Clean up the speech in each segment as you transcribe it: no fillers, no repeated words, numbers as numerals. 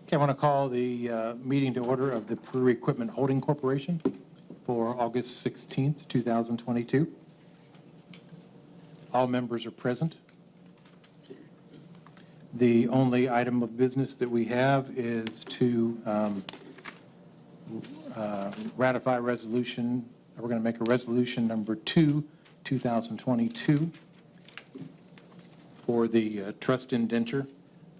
Okay, I want to call the meeting to order of the Peru Equipment Holding Corporation for August 16th, 2022. All members are present. The only item of business that we have is to ratify resolution. We're going to make a resolution number 2, 2022 for the trust indenture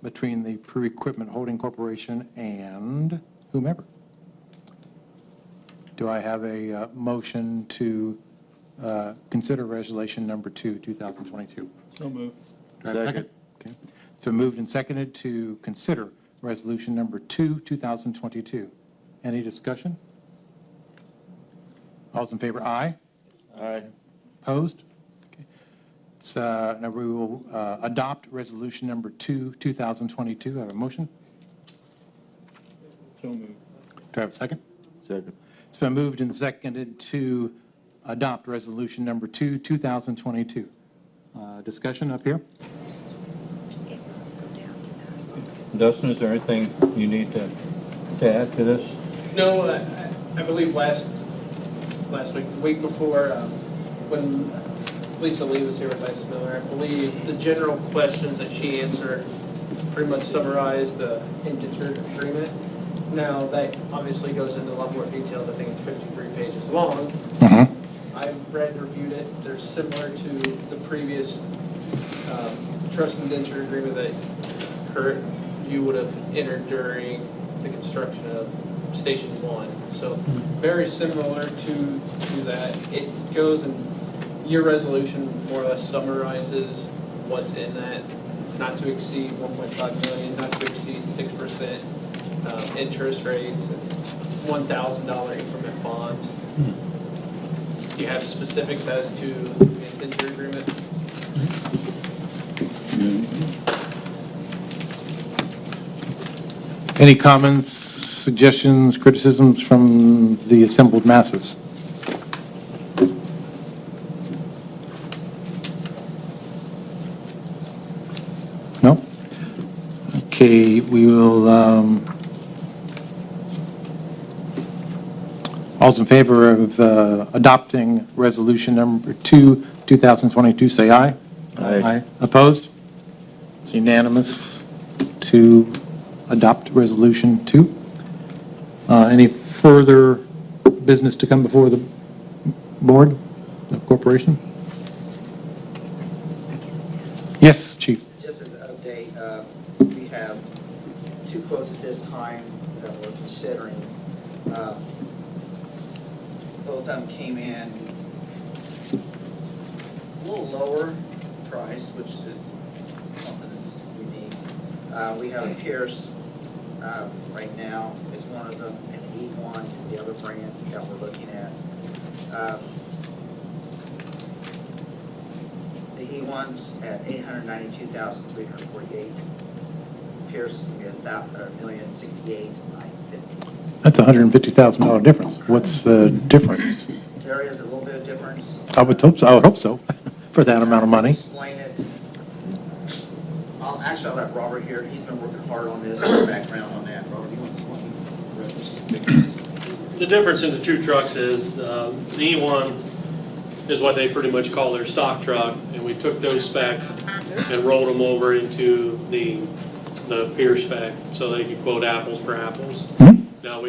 between the Peru Equipment Holding Corporation and whomever. Do I have a motion to consider resolution number 2, 2022? So moved. Do I have a second? Okay. So moved and seconded to consider resolution number 2, 2022. Any discussion? All's in favor, aye. Aye. Opposed? Okay. So now we will adopt resolution number 2, 2022. I have a motion. So moved. Do I have a second? Second. It's been moved and seconded to adopt resolution number 2, 2022. Discussion up here? Dustin, is there anything you need to add to this? No, I believe last week, the week before, when Lisa Lee was here with Vice Miller, I believe the general questions that she answered pretty much summarized the indenture agreement. Now, that obviously goes into a lot more details. I think it's 53 pages long. I've read and reviewed it. They're similar to the previous trust indenture agreement that Kurt, you would have entered during the construction of Station 1. So very similar to that. It goes and your resolution more or less summarizes what's in that. Not to exceed 1.5 million, not to exceed 6% interest rates, and $1,000 increment bonds. Do you have specifics as to the indenture agreement? Any comments, suggestions, criticisms from the assembled masses? No? Okay, we will, all's in favor of adopting resolution number 2, 2022, say aye. Aye. Opposed? It's unanimous to adopt resolution 2. Any further business to come before the board of corporation? Yes, Chief. Just as an update, we have 2 quotes at this time that we're considering. Both of them came in a little lower price, which is something that's unique. We have a Pierce right now is one of them, and the E1 is the other brand that we're looking at. The E1's at $892,348. Pierce is going to be $1,068,950. That's a $150,000 difference. What's the difference? There is a little bit of difference. I would hope so, for that amount of money. Explain it. I'll let Robert here. He's been working hard on this. Some background on that. Robert, you want to explain? The difference in the 2 trucks is the E1 is what they pretty much call their stock truck, and we took those specs and rolled them over into the Pierce spec so they could quote apples for apples. Now,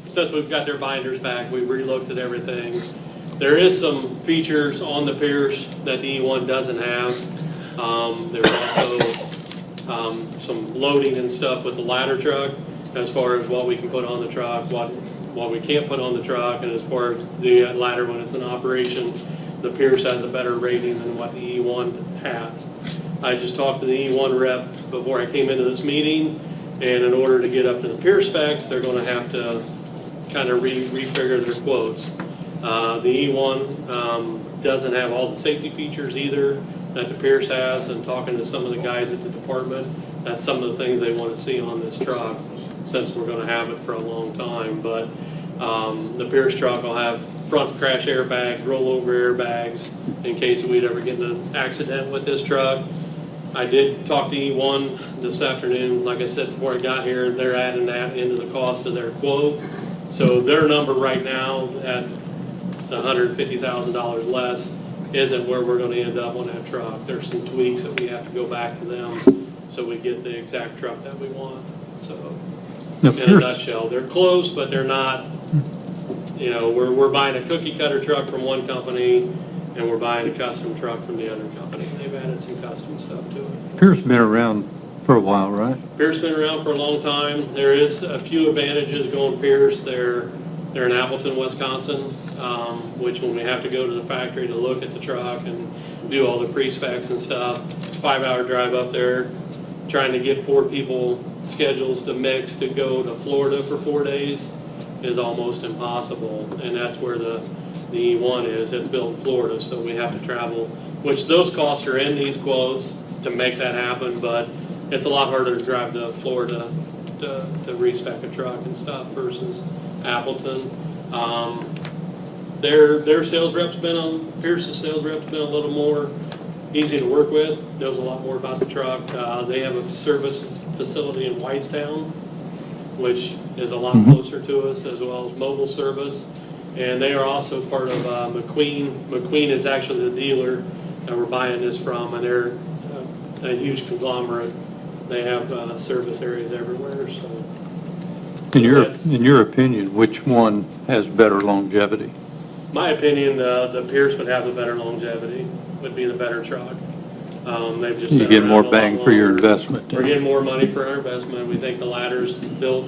since we've got their binders back, we've relooked at everything. There is some features on the Pierce that the E1 doesn't have. There's also some loading and stuff with the ladder truck as far as what we can put on the truck, what we can't put on the truck, and as far as the ladder when it's in operation, the Pierce has a better rating than what the E1 has. I just talked to the E1 rep before I came into this meeting, and in order to get up to the Pierce specs, they're going to have to kind of refigure their quotes. The E1 doesn't have all the safety features either that the Pierce has, and talking to some of the guys at the department, that's some of the things they want to see on this truck since we're going to have it for a long time. But the Pierce truck will have front crash airbags, rollover airbags in case we'd ever get in an accident with this truck. I did talk to E1 this afternoon, like I said before I got here, they're adding that into the cost of their quote. So their number right now at the $150,000 less isn't where we're gonna end up on that truck. There's some tweaks that we have to go back to them so we get the exact truck that we want, so. Now, In a Pierce, nutshell, they're close, but they're not, you know, we're buying a cookie cutter truck from one company and we're buying a custom truck from the other company. They've added some custom stuff to it. Pierce been around for a while, right? Pierce been around for a long time. There is a few advantages going Pierce. They're in Appleton, Wisconsin, which when we have to go to the factory to look at the truck and do all the pre-specs and stuff, it's a 5-hour drive up there. Trying to get 4 people schedules to mix to go to Florida for 4 days is almost impossible. And that's where the E1 is. It's built in Florida, so we have to travel, which those costs are in these quotes to make that happen, but it's a lot harder to drive to Florida to respec a truck and stuff versus Appleton. Their sales rep's Pierce's sales rep's been a little more easy to work with, knows a lot more about the truck. They have a service facility in Whitestown, which is a lot closer to us, as well as mobile service. And they are also part of McQueen. McQueen is actually the dealer that we're buying this from, and they're a huge conglomerate. They have service areas everywhere, so. In your opinion, which one has better longevity? My opinion, the Pierce would have the better longevity, would be the better truck. They've just You been get around more a lot bang for your longer. investment. We're getting more money for our investment. We think the ladder's built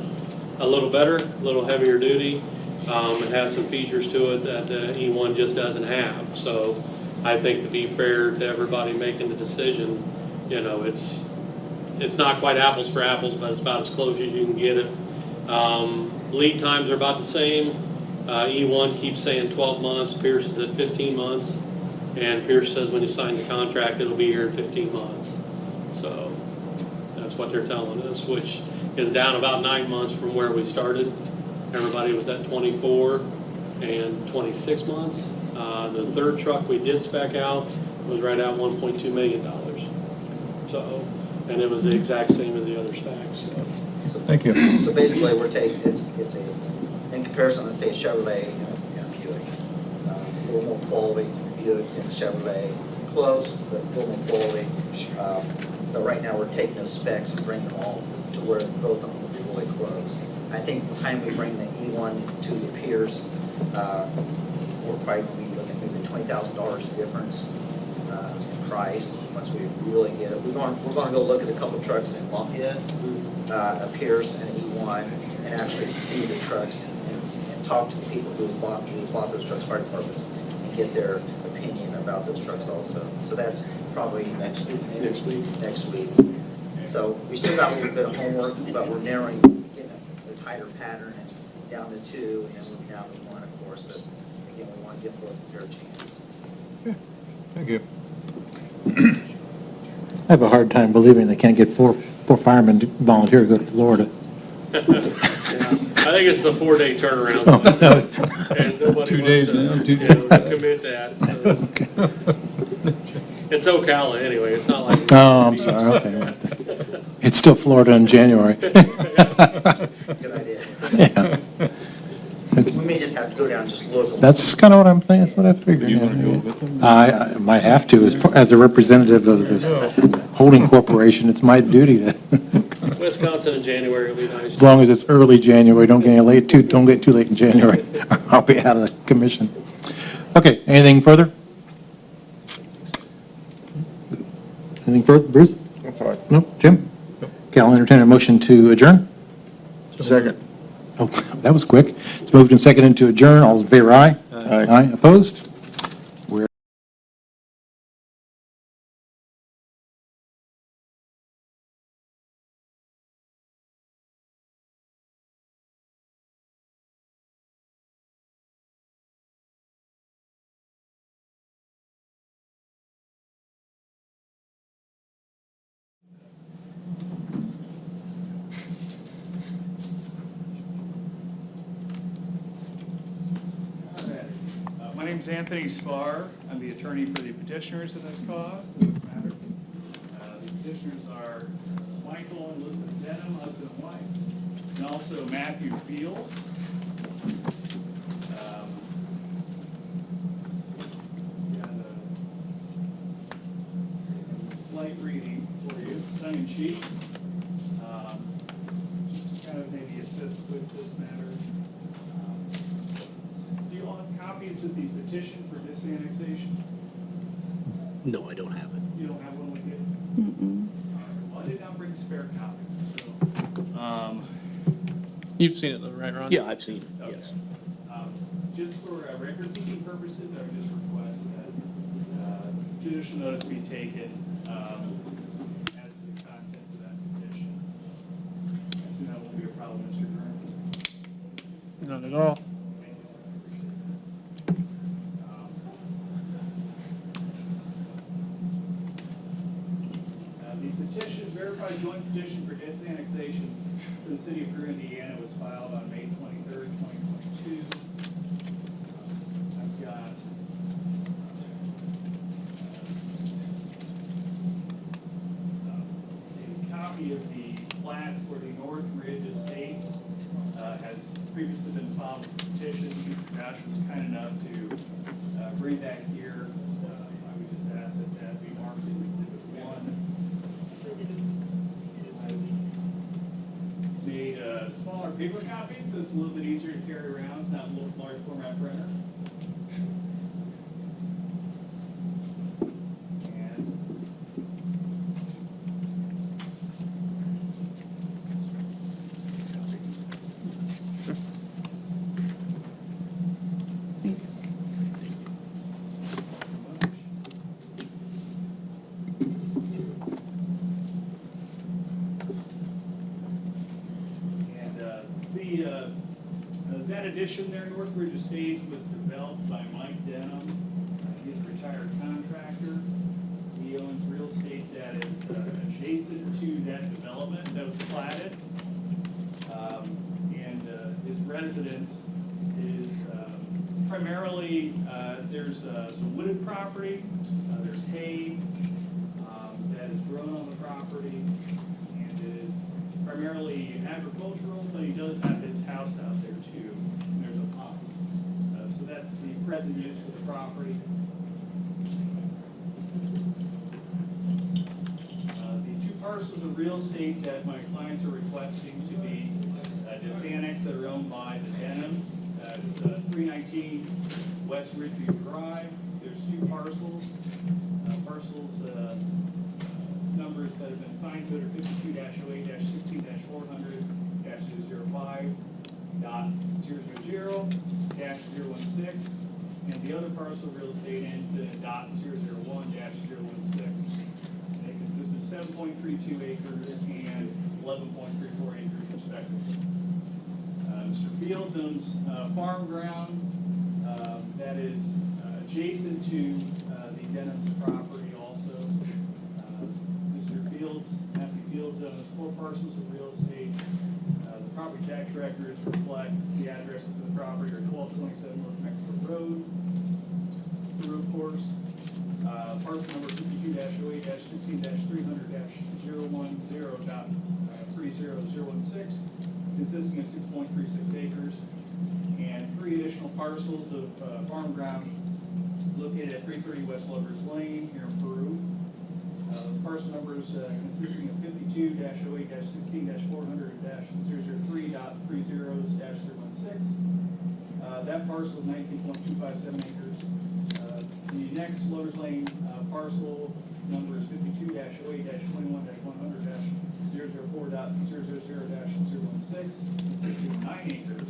a little better, a little heavier duty. It has some features to it that the E1 just doesn't have. So I think to be fair to everybody making the decision, you know, it's not quite apples for apples, but it's about as close as you can get it. Lead times are about the same. E1 keeps saying 12 months, Pierce is at 15 months, and Pierce says when you sign the contract, it'll be here in 15 months. So that's what they're telling us, which is down about 9 months from where we started. Everybody was at 24 and 26 months. The third truck we did spec out was right at $1.2 million. So, and it was the exact same as the other specs, so. Thank you. So basically, we're taking, it's in comparison, let's say Chevrolet and Buick. A little more quality, Buick and Chevrolet, close, but a little more quality. But right now, we're taking those specs and bringing them all to where both of them will be really close. I think the time we bring the E1 to the Pierce, we're probably going to be looking at maybe $20,000 difference in price once we really get it. We're going to go look at a couple trucks in Lafayette, a Pierce and an E1, and actually see the trucks and talk to the people who bought those trucks, fire departments, and get their opinion about those trucks also. So that's probably next week, maybe? Next week. So we still got a little bit of homework, but we're narrowing, getting a tighter pattern and down to 2, and moving down to 1, of course, but again, we want to give both a fair chance. Thank you. I have a hard time believing they can't get four firemen to volunteer to go to Florida. I think it's a 4-day turnaround. And nobody 2 wants days to, in, 2 you know, commit that. So. It's Ocala anyway, it's not like. Oh, I'm sorry, okay. It's still Florida in January. Good idea. Yeah. We may just have to go down and just look. That's kind of what I'm thinking, that's what I figured. You yeah. wanna go with them? I might have to, as a representative of this holding corporation, it's my duty to, Wisconsin in January will be nice. as long as it's early January, don't get too late in January. I'll be out of the commission. Okay, anything further? Anything further, Bruce? I'm fine. No, Jim? Okay, I'll entertain a motion to adjourn. Second. Oh, that was quick. It's moved and seconded to adjourn. All those in favor, aye? Aye. Aye, opposed? My name is Anthony Spar. I'm the attorney for the petitioners in this cause, this matter. petitioners are Michael and Elizabeth Denham, husband and wife, and also Matthew Fields. Got a light reading for you, tongue in cheek. Just kind of maybe assist with this matter. Do you all have copies of the petition for disannexation? No, I don't have it. You don't have one with you? Well, I did not bring spare copies, so. You've seen it though, right, Ron? Yeah, I've seen it, Okay. yes. Just for record-keeping purposes, I would just request that judicial notice be taken as to the contents of that petition. I assume that won't be a problem, Mr. Kern. Not at all. Thank you, sir. I appreciate it. The petition, verified joint petition for disannexation for the city of Peru, Indiana, was filed on May 23rd, 2022. I've got a copy of the plat for the North Ridge Estates has previously been filed with the petition. Mr. Josh was kind enough to bring that here. I would just ask that that be marked in Exhibit 1. Made smaller paper copies, so it's a little bit easier to carry around. It's not a little large format printer. That addition there, North Ridge Estates, was developed by Mike Denham. He's a retired contractor. He owns real estate that is adjacent to that development that was platted. His residence is primarily, there's some wooded property, there's hay that is grown on the property, and it is primarily agricultural, but he does have his house out there too, and there's a pond. So that's the present use for the property. The two parcels of real estate that my clients are requesting to be disannexed that are owned by the Denhams. It's 319 West Ridgeview Drive. There's two parcels. Numbers that have been assigned to it are 52-08-16-400-005.000-016, and the other parcel of real estate ends in .001-016. And it consists of 7.32 acres and 11.34 acres respectively. Mr. Fields owns farm ground that is adjacent to the Denham's property also. Matthew Fields owns 4 parcels of real estate. The property tax records reflect the addresses of the property are 1227 North Mexico Road. Peru, of course. Parcel number 52-08-16-300-010.3016, consisting of 6.36 acres, and 3 additional parcels of farm ground located at 330 West Lovers Lane here in Peru. Parcel numbers consisting of 52-08-16-400-003.30-016. That parcel is 19.257 acres. The next Lovers Lane parcel number is 52-08-21-100-004.000-016, consisting of 9 acres.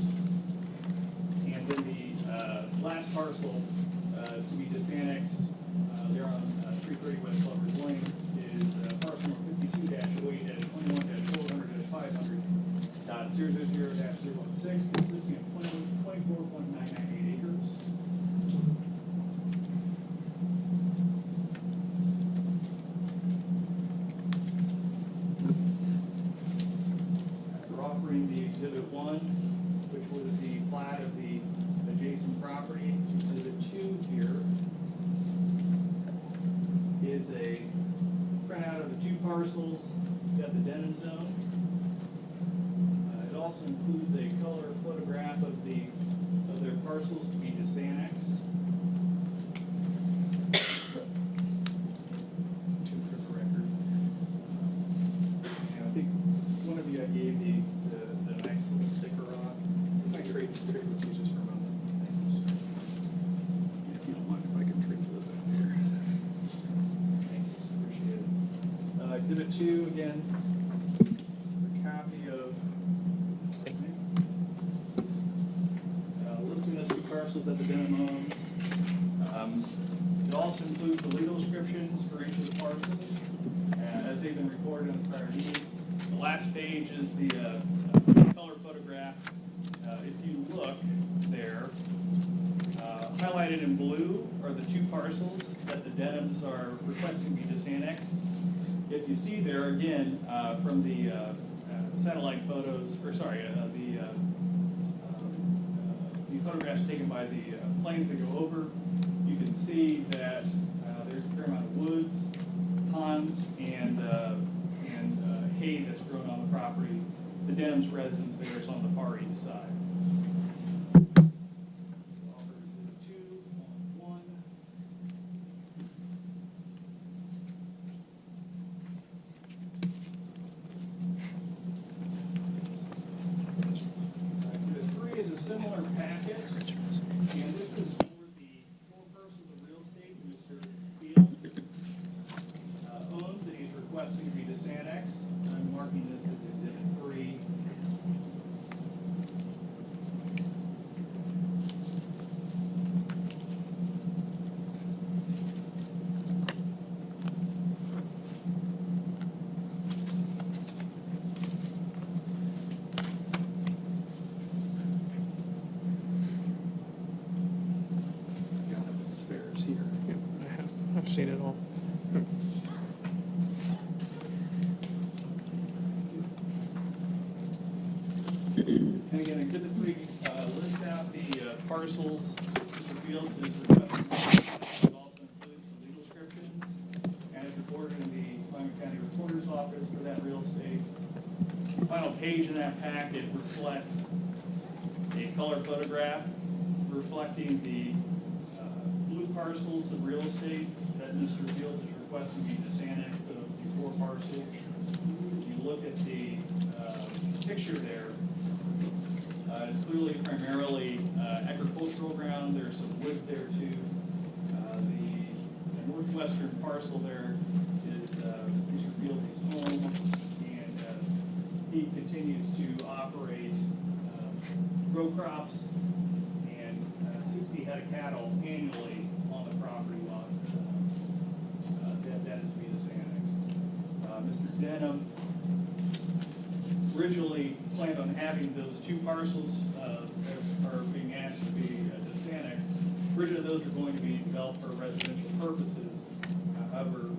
And then the last parcel to be disannexed there on 330 West Lovers Lane is parcel number 52-08-21-400-500.000-016, consisting of 24.998 acres. We're offering the Exhibit 1, which was the plat of the adjacent property. Exhibit 2 here is a printout of the 2 parcels parcels at the Denim zone. It also includes a color photograph of their parcels to be disannexed. Two for the record. And I think one of you I gave the nice little sticker on. I trade with you just for a moment. If you don't mind if I can trade with that here. Thank you, appreciate it. Exhibit 2, again, a copy of listing those two parcels at the Denim owns. It also includes the legal descriptions for each of the parcels, as they've been recorded in the prior deeds. The last page is the color photograph. If you look there, highlighted in blue are the two parcels that the Denims are requesting be disannexed. If you see there, again, from the satellite photos, or sorry, the photographs taken by the planes that go over, you can see that there's a fair amount of woods, ponds, and hay that's grown on the property. The Denim's residence there is on the far east side. Similar packet, and this is for the 4 parcels of real estate Mr. Fields owns that he's requesting to be disannexed. I'm marking this as Exhibit 3. I've seen it all. And again, Exhibit 3 lists out the parcels Mr. Fields is requesting. It also includes the legal descriptions and is recorded in the Lyman County Recorder's Office for that real estate. The final page in that packet reflects a color photograph reflecting the blue parcels of real estate that Mr. Fields is requesting be disannexed, so it's the 4 parcels. If you look at the picture there, it's clearly primarily agricultural ground. There's some woods there too. The northwestern parcel there is Mr. Fields' home, and he continues to operate row crops and 60 head of cattle annually on the property lot. That is to be disannexed. Mr. Denham originally planned on having those 2 parcels that are being asked to be disannexed. Originally, those are going to be developed for residential purposes. However,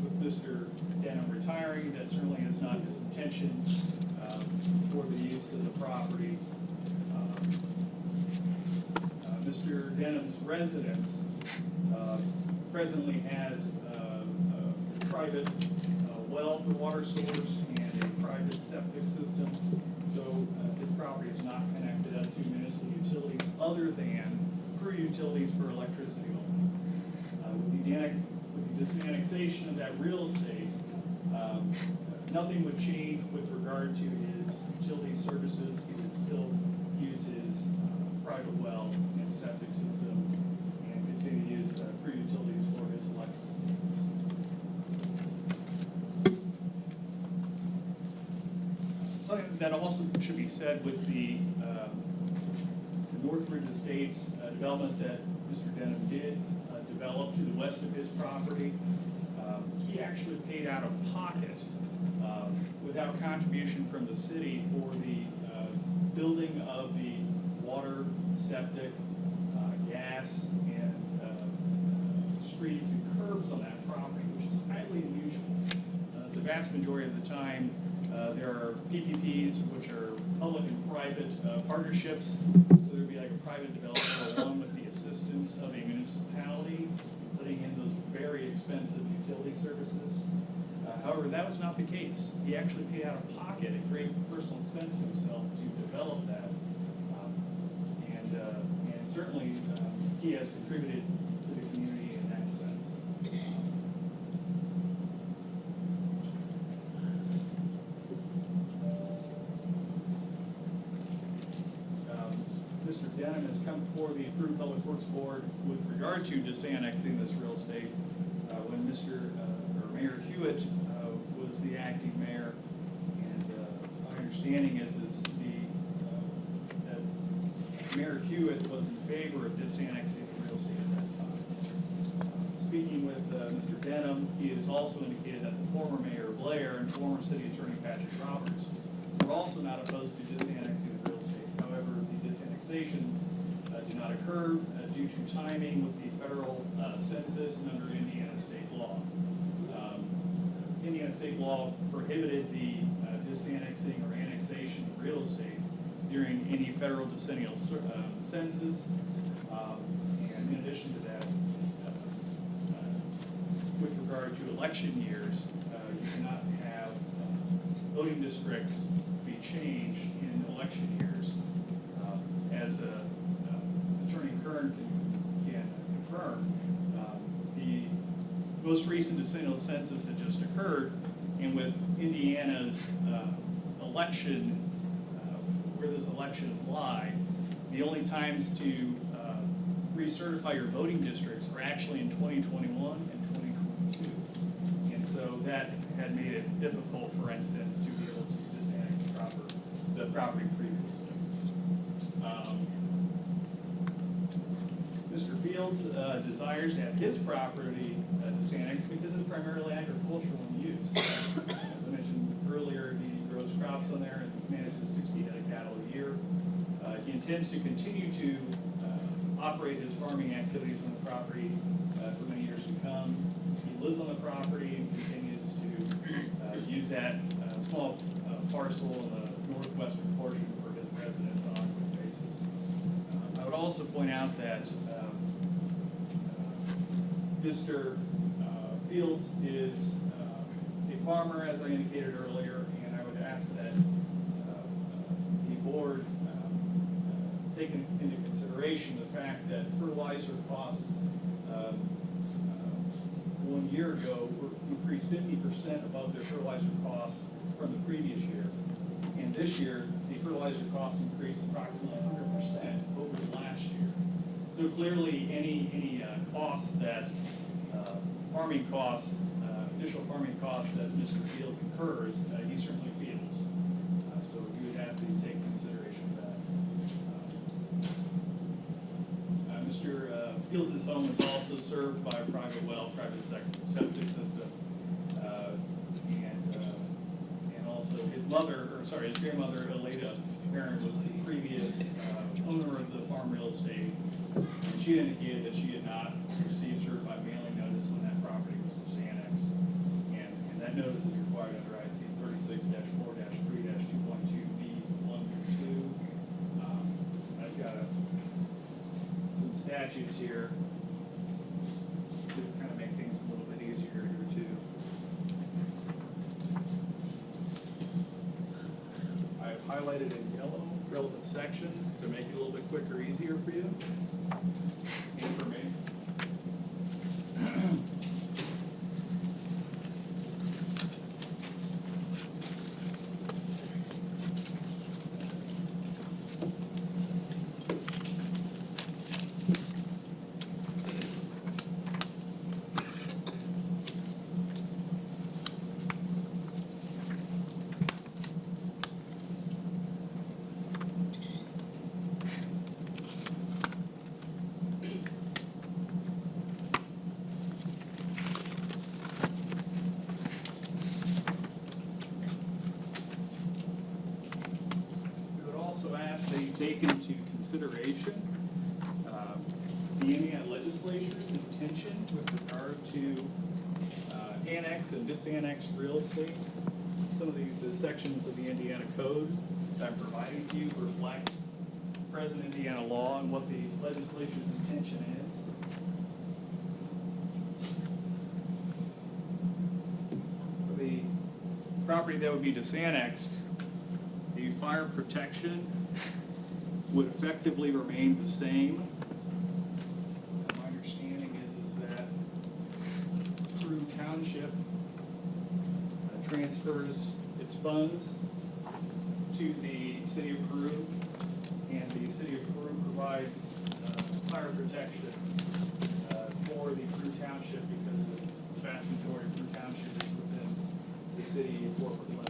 with Mr. Denham retiring, that certainly is not his intention for the use of the property. Mr. Denham's residence presently has a private well for water source and a private septic system. So his property is not connected up to municipal utilities other than Peru utilities for electricity only. With the disannexation of that real estate, nothing would change with regard to his utility services. He would still use his private well and septic system and continue to use Peru utilities for his electric needs. Something that also should be said with the Northridge Estates development that Mr. Denham did develop to the west of his property, he actually paid out of pocket without contribution from the city for the building of the water, septic, gas, and streets and curbs on that property, which is highly unusual. The vast majority of the time, there are PPPs, which are public and private partnerships. So there'd be like a private developer along with the assistance of a municipality putting in those very expensive utility services. However, that was not the case. He actually paid out of pocket at great personal expense to himself to develop that. And certainly, he has contributed to the community in that sense. Mr. Denham has come before the Peru Public Works Board with regard to disannexing this real estate when Mayor Hewitt was the acting mayor. And my understanding is that Mayor Hewitt was in favor of disannexing the real estate at that time. Speaking with Mr. Denham, he has also indicated that the former Mayor Blair and former City Attorney Patrick Roberts were also not opposed to disannexing the real estate. However, the disannexations do not occur due to timing with the federal census and under Indiana state law. Indiana state law prohibited the disannexing or annexation of real estate during any federal decennial census. And in addition to that, with regard to election years, you cannot have voting districts be changed in election years. As Attorney Kern can confirm, the most recent decennial census that just occurred, and with Indiana's election, where those elections lie, the only times to recertify your voting districts are actually in 2021 and 2022. And so that had made it difficult, for instance, to be able to disannex the property previously. Mr. Fields desires to have his property disannexed because it's primarily agricultural in use. As I mentioned earlier, he grows crops on there and manages 60 head of cattle a year. He intends to continue to operate his farming activities on the property for many years to come. He lives on the property and continues to use that small parcel in the northwestern portion for his residence on an ongoing basis. I would also point out that Mr. Fields is a farmer, as I indicated earlier, and I would ask that the board take into consideration the fact that fertilizer costs 1 year ago were increased 50% above their fertilizer costs from the previous year. And this year, the fertilizer costs increased approximately 100% over last year. So clearly, any costs that farming costs, additional farming costs that Mr. Fields incurs, he certainly feels. So we would ask that you take consideration of that. Mr. Fields' home is also served by a private well, private septic system, and also his grandmother, Aleda Perrin, was the previous owner of the farm real estate, and she indicated that she had not received certified mailing notice when that property was disannexed, and that notice is required under IC 36-4-3-2.2B1-2. I've got some statutes here to kind of make things a little bit easier here too. I've highlighted in yellow relevant sections to make it a little bit quicker, easier for you and for me. Take into consideration the Indiana legislature's intention with regard to annex and disannex real estate. Some of these sections of the Indiana Code that I'm providing to you reflect present Indiana law and what the legislature's intention is. For the property that would be disannexed, the fire protection would effectively remain the same. My understanding is that Peru Township transfers its funds to the city of Peru, and the city of Peru provides fire protection for the Peru Township because the vast majority of Peru Township is within the city corporate limits.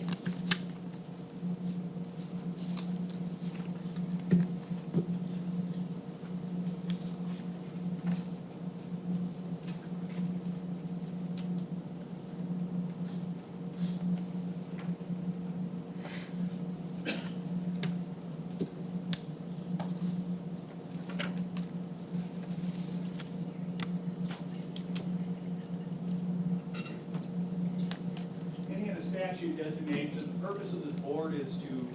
Statute designates that the purpose of this board is to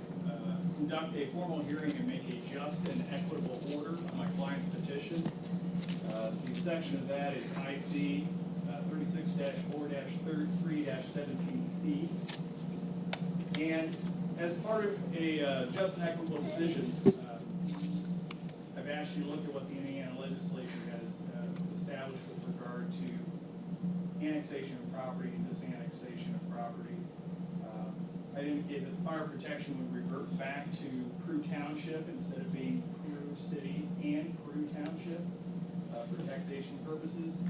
conduct a formal hearing and make a just and equitable order on my client's petition. The section of that is IC 36-4-33-17C. And as part of a just and equitable decision, I've asked you to look at what the Indiana legislature has established with regard to annexation of property and disannexation of property. I indicated that fire protection would revert back to Peru Township instead of being Peru City and Peru Township for taxation purposes.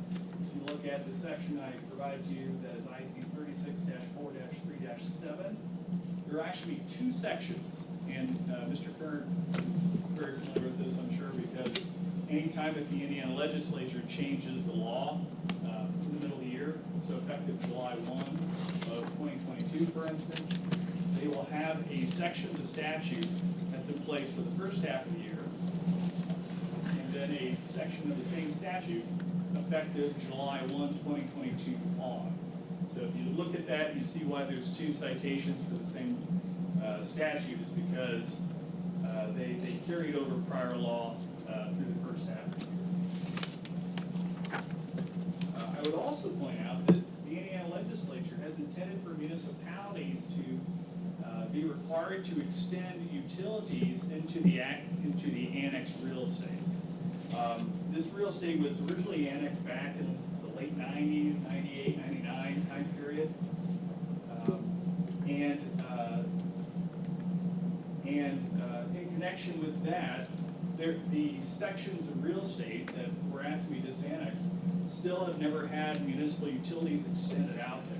If you look at the section I provided to you, that is IC 36-4-3-7, there are actually two sections, and Mr. Kern is very familiar with this, I'm sure, because anytime that the Indiana legislature changes the law in the middle of the year, so effective July 1 of 2022, for instance, they will have a section of the statute that's in place for the first half of the year, and then a section of the same statute effective July 1, 2022 on. So if you look at that, you see why there's two citations for the same statute is because they carried over prior law through the first half of the year. I would also point out that the Indiana legislature has intended for municipalities to be required to extend utilities into the annexed real estate. This real estate was originally annexed back in the late 90s, 98, 99 time period. In connection with that, the sections of real estate that were asked to be disannexed still have never had municipal utilities extended out there.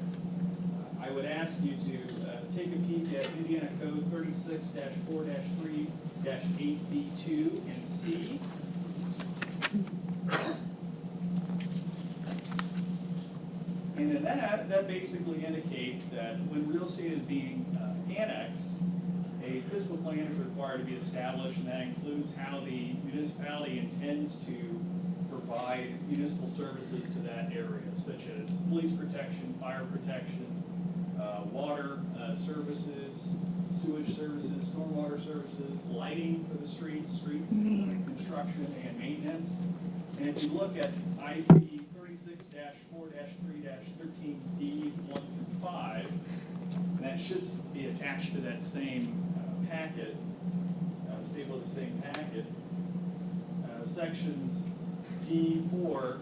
I would ask you to take a peek at Indiana Code 36-4-3-8B2 and C. And in that basically indicates that when real estate is being annexed, a fiscal plan is required to be established, and that includes how the municipality intends to provide municipal services to that area, such as police protection, fire protection, water services, sewage services, stormwater services, lighting for the streets, street construction and maintenance. And if you look at IC 36-4-3-13D 1-5, and that should be attached to that same packet, stable of the same packet, sections D4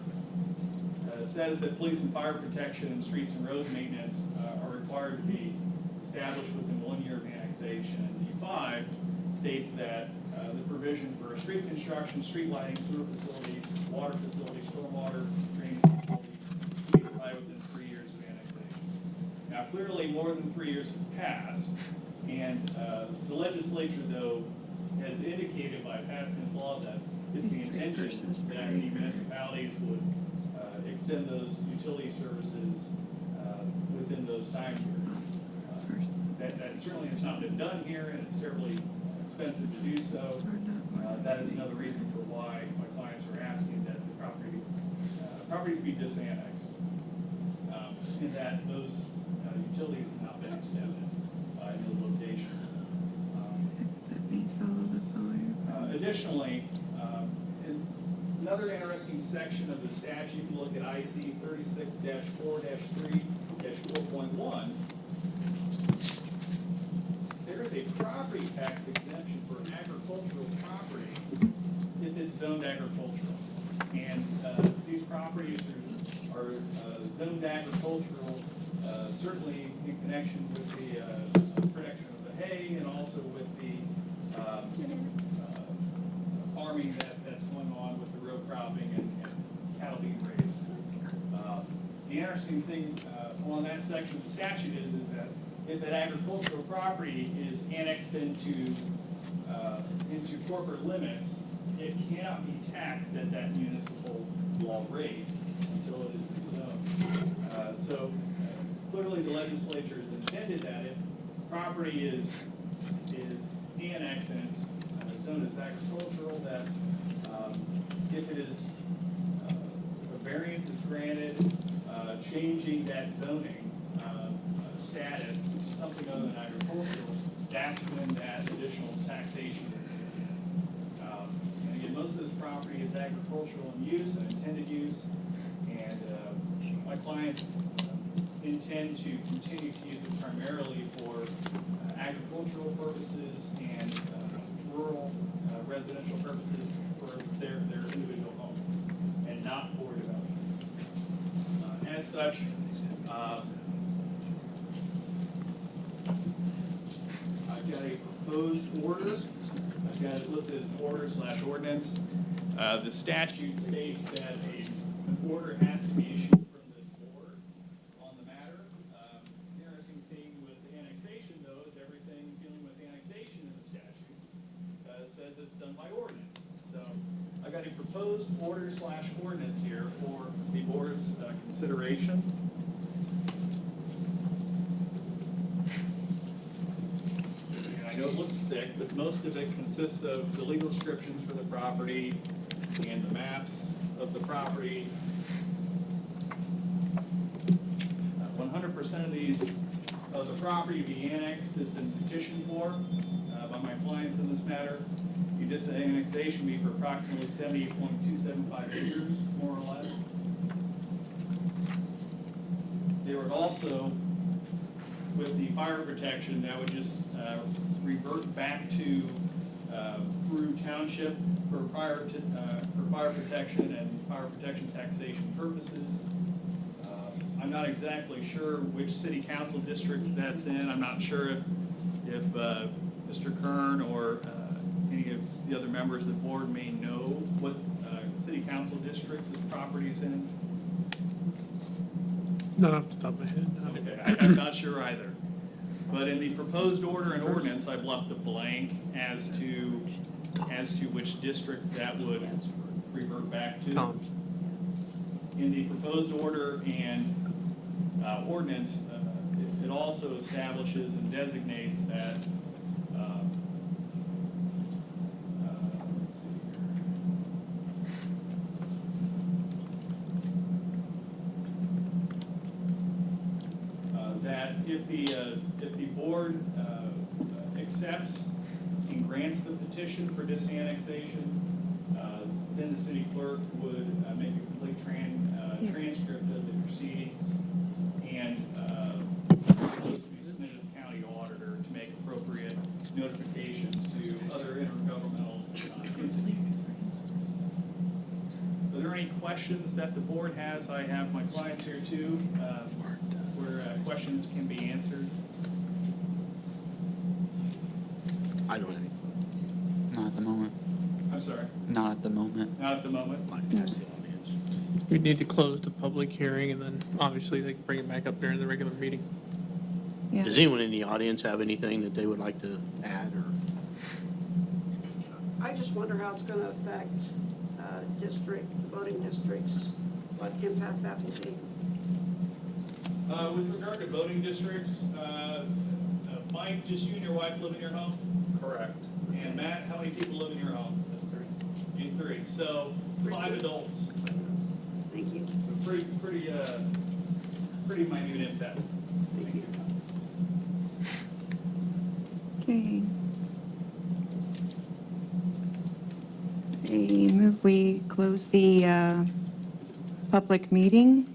says that police and fire protection and streets and road maintenance are required to be established within 1 year of annexation. And D5 states that the provision for street construction, street lighting, sewer facilities, water facilities, stormwater drainage facilities be provided within 3 years of annexation. Now, clearly, more than 3 years have passed, and the legislature, though, has indicated by passing this law that it's the intention that the municipalities would extend those utility services within those time periods. That certainly has not been done here, and it's terribly expensive to do so. That is another reason for why my clients are asking that the properties be disannexed, and that those utilities have not been extended in those locations. Additionally, another interesting section of the statute, you look at IC 36-4-3-4.1, is a property tax exemption for agricultural property if it's zoned agricultural. And these properties are zoned agricultural, certainly in connection with the production of the hay and also with the farming that's going on with the row cropping and cattle being raised. The interesting thing on that section of the statute is that if that agricultural property is annexed into corporate limits, it cannot be taxed at that municipal law rate until it is rezoned. So clearly the legislature has intended that if property is annexed and it's zoned as agricultural, that if it is, a variance is granted, changing that zoning status to something other than agricultural, that's when that additional taxation is. And again, most of this property is agricultural in use and intended use, and my clients intend to continue to use it primarily for agricultural purposes and rural residential purposes for their individual homes, and not for development. As such, I've got a proposed order. I've got it listed as an order/ordinance. The statute states that an order has to be issued from this board on the matter. The interesting thing with annexation, though, is everything dealing with annexation in the statute says it's done by ordinance. So I've got a proposed order/ordinance here for the board's consideration. And I know it looks thick, but most of it consists of the legal descriptions for the property and the maps of the property. 100% of the property to be annexed has been petitioned for by my clients in this matter. The annexation be for approximately 78.275 acres, more or less. They would also, with the fire protection, that would just revert back to Peru Township for fire protection and fire protection taxation purposes. I'm not exactly sure which city council district that's in. I'm not sure if Mr. Kern or any of the other members of the board may know what city council district this property is in. Not off the top of my head, no. Okay, I'm not sure either. But in the proposed order and ordinance, I've left a blank as to which district that would revert back to. Tom's. In the proposed order and ordinance, it also establishes and designates that, let's see here, that if the board accepts and grants the petition for disannexation, then the city clerk would make a complete transcript of the proceedings and those would be submitted to the county auditor to make appropriate notifications to other intergovernmental entities. Are there any questions that the board has? I have my clients here too, where questions can be answered. I don't have any. Not at the moment. I'm sorry, Not at the moment. not at the moment. That's the audience. We need to close the public hearing, and then obviously they can bring it back up during the regular meeting. Yeah. Does anyone in the audience have anything that they would like to add or? I just wonder how it's going to affect voting districts, what impact that will be. With regard to voting districts, Mike, just you and your wife live in your home? Correct. And Matt, how many people live in your home? That's three. You three, so 5 adults. Thank you. Pretty minute impact. Thank you. Okay. I move we close the public meeting.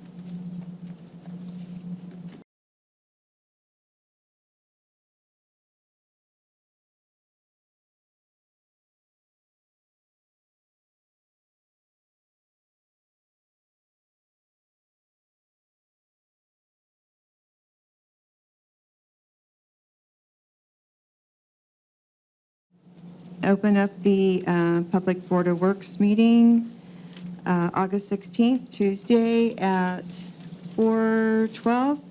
open up the Public Board of Works meeting, August 16th, Tuesday at 4:12.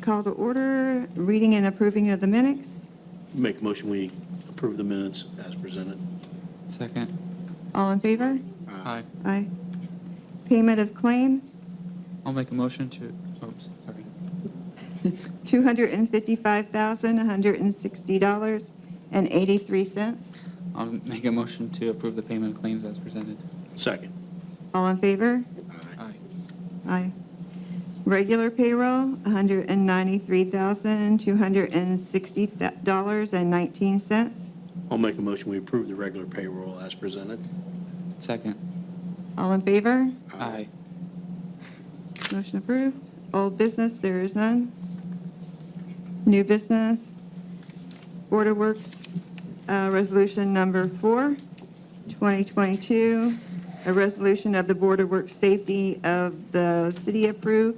Call to order, reading and approving of the minutes. Make a motion, we approve the minutes as presented. Second. All in favor? Aye. Aye. Payment of claims, I'll make a motion to, oops, sorry. $255,160.83. I'll make a motion to approve the payment of claims as presented. Second. All in favor? Aye. Aye. Regular payroll, $193,260.19. I'll make a motion, we approve the regular payroll as presented. Second. All in favor? Aye. Motion approved. Old business, there is none. New business, Board of Works, Resolution Number 4, 2022, a resolution of the Board of Works Safety of the City of Peru,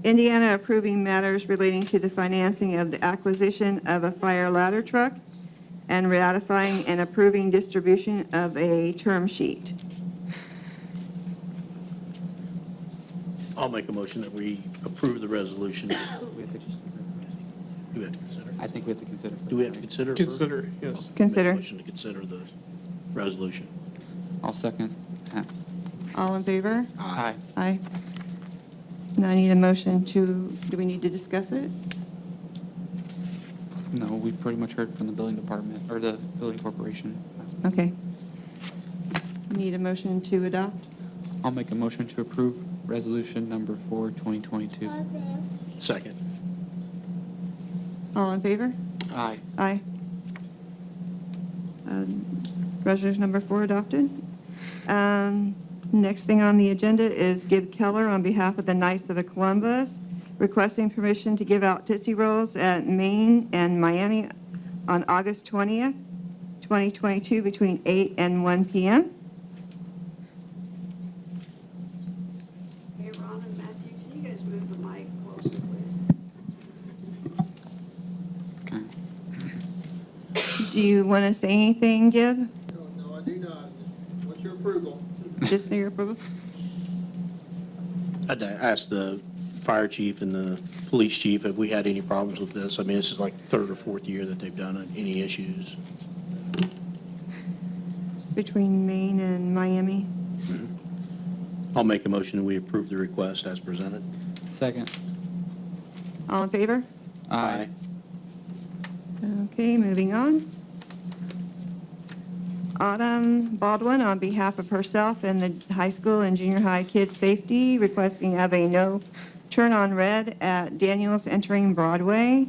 Indiana, approving matters relating to the financing of the acquisition of a fire ladder truck and ratifying and approving distribution of a term sheet. I'll make a motion that we approve the resolution. We have to just, Do we have to consider? I think we have to consider. Do we have to consider? Consider, yes. Consider. Make a motion to consider the resolution. I'll second that. All in favor? Aye. Aye. Now I need a motion to, do we need to discuss it? No, we pretty much heard from the building department, or the building corporation. Okay. Need a motion to adopt? I'll make a motion to approve resolution number 4, 2022. Second. All in favor? Aye. Aye. Resolution number 4 adopted. Next thing on the agenda is Gib Keller on behalf of the Knights of Columbus, requesting permission to give out Tootsie Rolls at Maine and Miami on August 20th, 2022, between 8 and 1 p.m. Hey, Ron and Matthew, can you guys move the mic closer, please? Okay. Do you want to say anything, Gib? No, I do not. What's your approval? Just say your approval. I'd ask the fire chief and the police chief if we had any problems with this. I mean, this is like the third or fourth year that they've done it. Any issues? It's between Maine and Miami. I'll make a motion that we approve the request as presented. Second. All in favor? Aye. Okay, moving on. Autumn Baldwin, on behalf of herself and the high school and junior high kids' safety, requesting have a no turn on red at Daniels entering Broadway.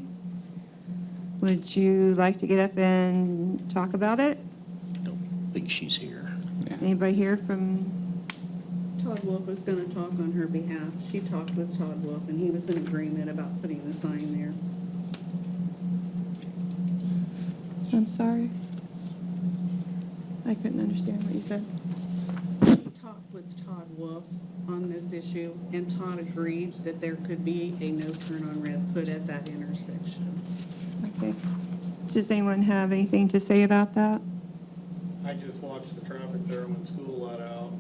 Would you like to get up and talk about it? Don't think she's here. Yeah. Anybody here from, Todd Wolf was going to talk on her behalf. She talked with Todd Wolf, and he was in agreement about putting the sign there. I'm sorry. I couldn't understand what you said. He talked with Todd Wolf on this issue, and Todd agreed that there could be a no turn on red put at that intersection. Okay. Does anyone have anything to say about that? I just watched the traffic there when school let out.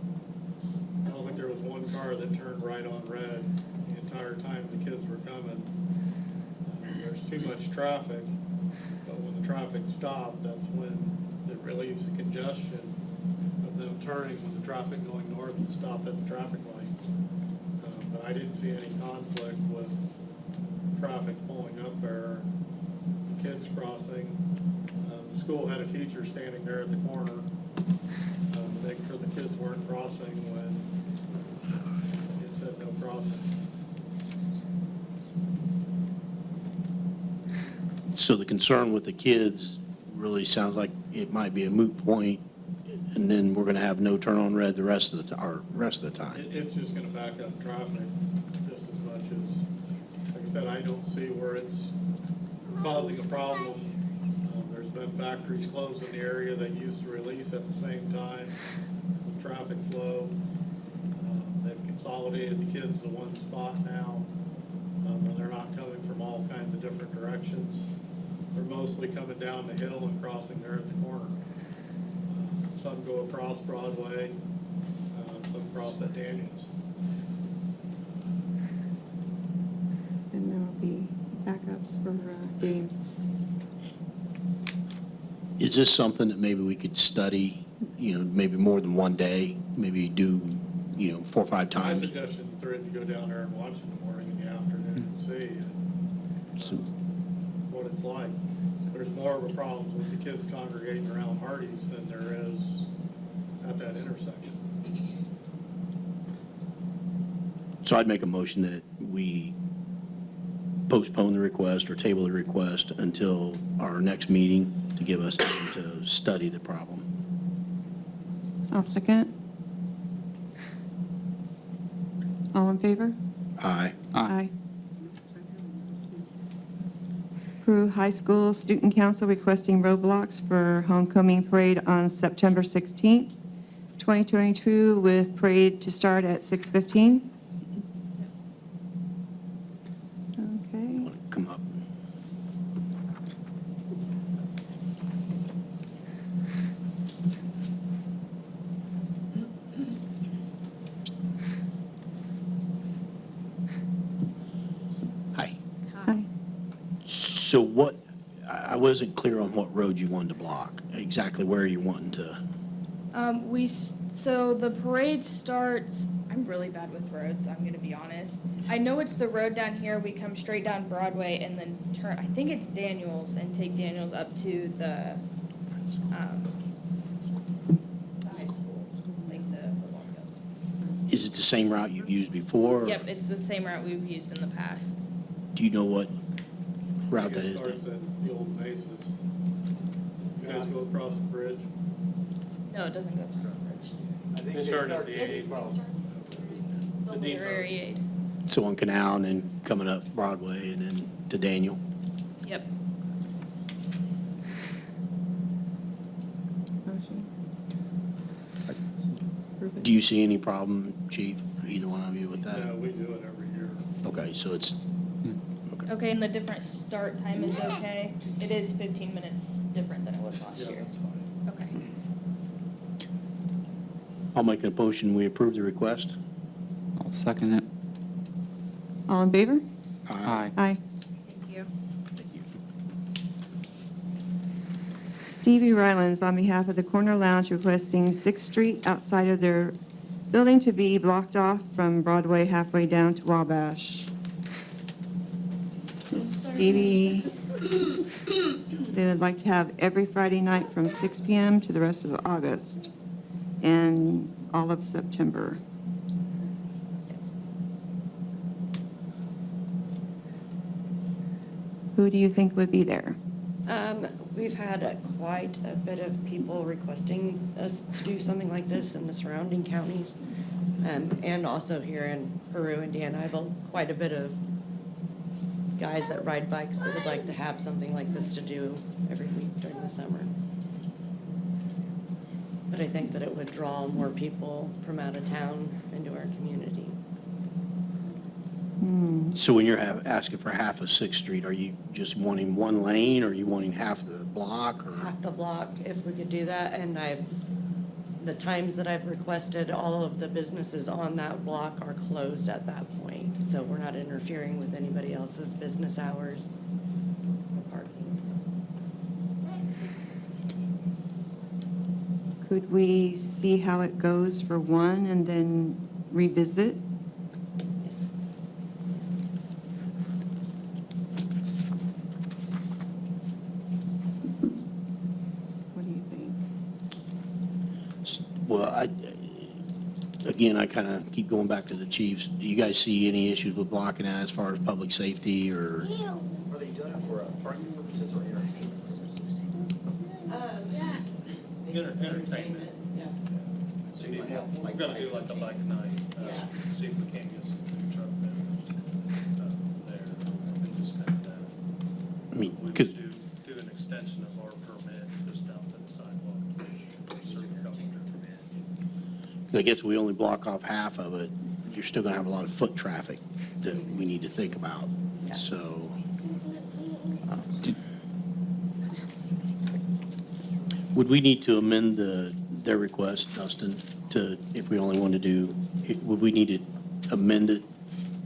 I don't think there was one car that turned right on red the entire time the kids were coming. There's too much traffic, but when the traffic stopped, that's when it relieves the congestion of them turning when the traffic going north is stopped at the traffic light. But I didn't see any conflict with traffic pulling up there, the kids crossing. The school had a teacher standing there at the corner, making sure the kids weren't crossing when it said no crossing. So the concern with the kids really sounds like it might be a moot point, and then we're going to have no turn on red the rest of the time. It's just gonna back up traffic just as much as, like I said, I don't see where it's causing a problem. There's been factories closed in the area that used to release at the same time, with traffic flow. They've consolidated the kids to one spot now, where they're not coming from all kinds of different directions. They're mostly coming down the hill and crossing there at the corner. Some go across Broadway, some cross at Daniels. And there will be backups for games. Is this something that maybe we could study, maybe more than one day, maybe do, 4 or 5 My times? suggestion for it to go down there and watch in the morning and the afternoon and see So- what it's like. There's more of a problem with the kids congregating around Hardee's than there is at that intersection. So I'd make a motion that we postpone the request or table the request until our next meeting to give us time to study the problem. I'll second. All in favor? Aye. Aye. Peru High School Student Council requesting roadblocks for homecoming parade on September 16th, 2022, with parade to start at 6:15. Okay. Want to come up? Hi. Hi. So what, I wasn't clear on what road you wanted to block, exactly where you wanting to. So the parade starts, I'm really bad with roads, I'm gonna be honest. I know it's the road down here, we come straight down Broadway and then turn, I think it's Daniels, and take Daniels up to the high school, like the football field. Is it the same route you've used before? Yep, it's the same route we've used in the past. Do you know what route that It is? starts at the old Maces. You guys go across the bridge. No, it doesn't go across the bridge. They started at the It starts the literary aid. So on Canal and then coming up Broadway and then to Daniel? Yep. Motion. Approve it. Do you see any problem, Chief, either one of you with that? Yeah, we do it every year. Okay, so it's, Okay, and the different start time is okay? It is 15 minutes different than it was last Yeah, year. that's fine. Okay. I'll make a motion, we approve the request. I'll second it. All in favor? Aye. Aye. Thank you. Stevie Rylands, on behalf of the Corner Lounge, requesting 6th Street outside of their building to be blocked off from Broadway halfway down to Wabash. Stevie, they would like to have every Friday night from 6 p.m. to the rest of August and all of September. Who do you think would be there? We've had quite a bit of people requesting us to do something like this in the surrounding counties, and also here in Peru and Deannexation, quite a bit of guys that ride bikes that would like to have something like this to do every week during the summer. But I think that it would draw more people from out of town into our community. So when you're asking for half of 6th Street, are you just wanting one lane, or are you wanting half the block, or? Half the block, if we could do that, and the times that I've requested, all of the businesses on that block are closed at that point, so we're not interfering with anybody else's business hours or parking. Could we see how it goes for one and then revisit? What do you think? Well, again, I kind of keep going back to the chiefs. Do you guys see any issues with blocking that as far as public safety, or? Are they doing it for parking purposes or entertainment purposes? Entertainment. Yeah. So we're gonna do like a bike night, see if we can get some food truck there, and just kind of that. I mean, We because could do an extension of our permit just out to the sidewalk. I guess we only block off half of it, you're still going to have a lot of foot traffic that we need to think about. Yeah. So, Would we need to amend their request, Dustin, to, if we only want to do, would we need to amend it,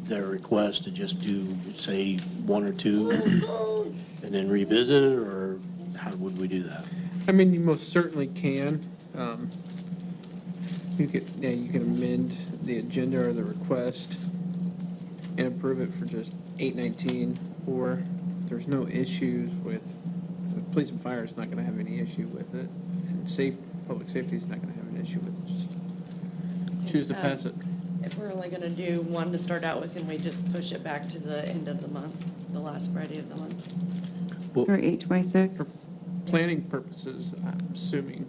their request to just do, say, one or two and then revisit it, or how would we do that? I mean, you most certainly can. You can amend the agenda or the request and approve it for just 819, or if there's no issues with, the police and fire is not gonna have any issue with it, and public safety is not gonna have an issue with it, just choose to pass it. If we're only gonna do one to start out with, can we just push it back to the end of the month, the last Friday of the month? For 8/26? For planning purposes, I'm assuming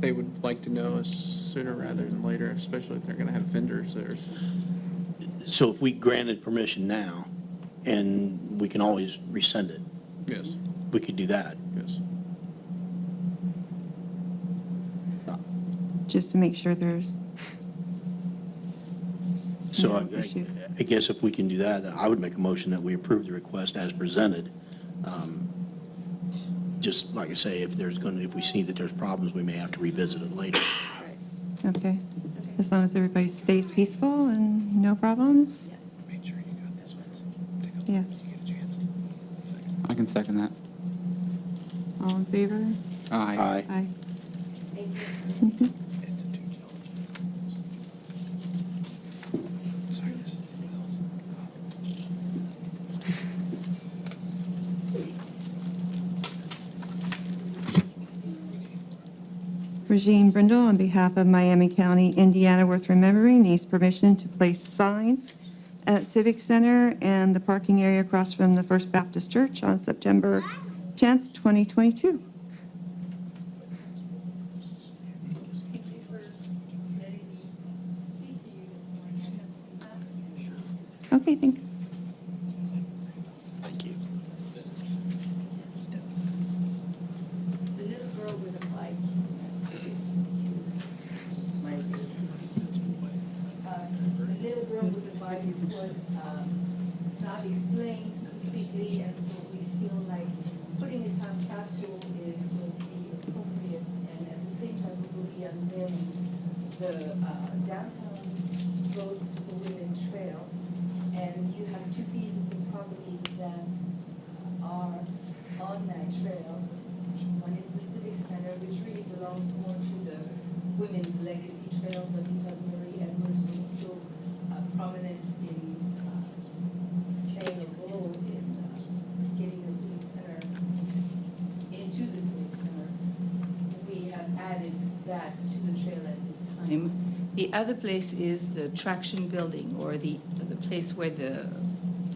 they would like to know sooner rather than later, especially if they're gonna have vendors there. So if we granted permission now, and we can always rescind it, Yes, we could do that. yes. Just to make sure there's So no issues. I guess if we can do that, then I would make a motion that we approve the request as presented. Just like I say, if we see that there's problems, we may have to revisit it later. Okay. As long as everybody stays peaceful and no problems? Make sure you got this one. Yes. Get a chance. I can second that. All in favor? Aye. Aye. It's a due diligence. Sorry, this is something else. Regine Brindle, on behalf of Miami County, Indiana Worth Remembering, needs permission to place signs at Civic Center and the parking area across from the First Baptist Church on September 10th, 2022. Okay, thanks. Thank you. The little girl with a bike. The little girl with the bike was not explained completely, and so we feel like putting a time capsule is going to be appropriate, and at the same time, we will be unveiling the downtown roads for women trail. And you have two pieces of property that are on that trail. One is the Civic Center, which really belongs more to the Women's Legacy Trail, but because Marie Edwards was so prominent in playing a role in getting the Civic Center into the Civic Center, we have added that to the trail at this time. The other place is the Traction Building, or the place where the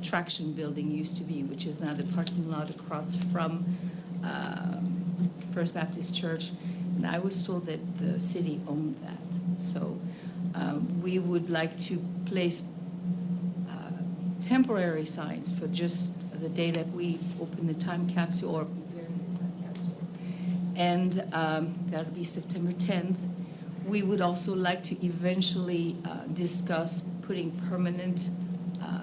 Traction Building used to be, which is now the parking lot across from First Baptist Church. And I was told that the city owned that. So we would like to place temporary signs for just the day that we open the time capsule, or bury the time capsule. And that'll be September 10th. We would also like to eventually discuss putting permanent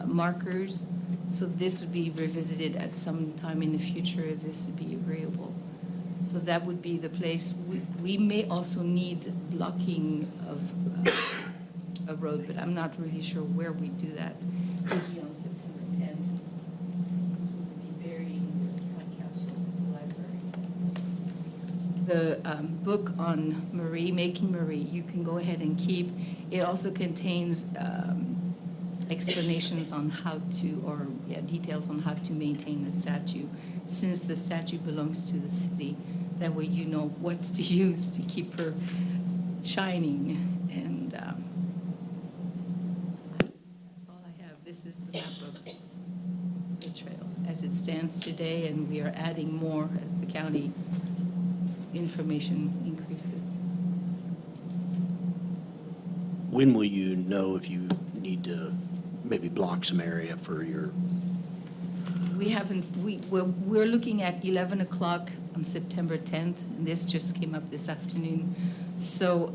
markers. So this would be revisited at some time in the future if this would be agreeable. So that would be the place. We may also need blocking of a road, but I'm not really sure where we do that. It would be on September 10th, since we would be burying the time capsule at the library. The book on Marie, Making Marie, you can go ahead and keep. It also contains explanations on how to, or details on how to maintain the statue, since the statue belongs to the city. That way you know what to use to keep her shining. And that's all I have. This is the map of the trail as it stands today, and we are adding more as the county information increases. When will you know if you need to maybe block some area for your? We haven't, we're looking at 11 o'clock on September 10th, and this just came up this afternoon. So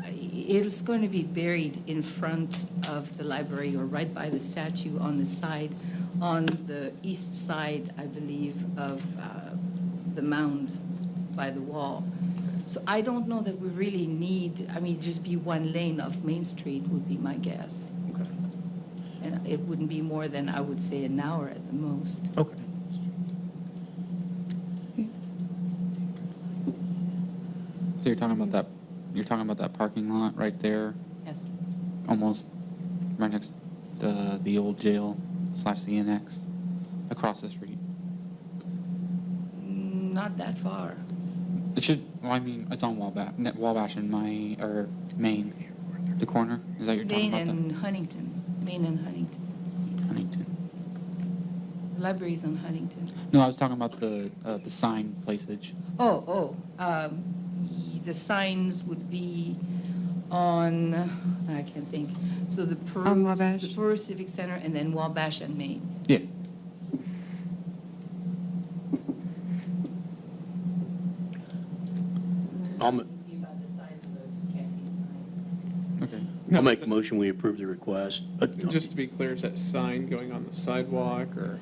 it's going to be buried in front of the library, or right by the statue on the side, on the east side, I believe, of the mound by the wall. So I don't know that we really need, I mean, just be one lane of Main Street would be my guess. Okay. And it wouldn't be more than, I would say, an hour at the most. Okay. So you're talking about that parking lot right there, Yes. almost right next to the old jail / the annex, across the street. Not that far. It should, well, I mean, it's on Wabash and Main, the corner, is that you're talking Main about and Huntington, Main and Huntington. that? Huntington. The library's on Huntington. No, I was talking about the sign placeage. The signs would be on, I can't think. So the On Wabash. The Peru Civic Center and then Wabash and Main. Yeah. Okay. I'll make a motion, we approve the request. Just to be clear, is that sign going on the sidewalk or?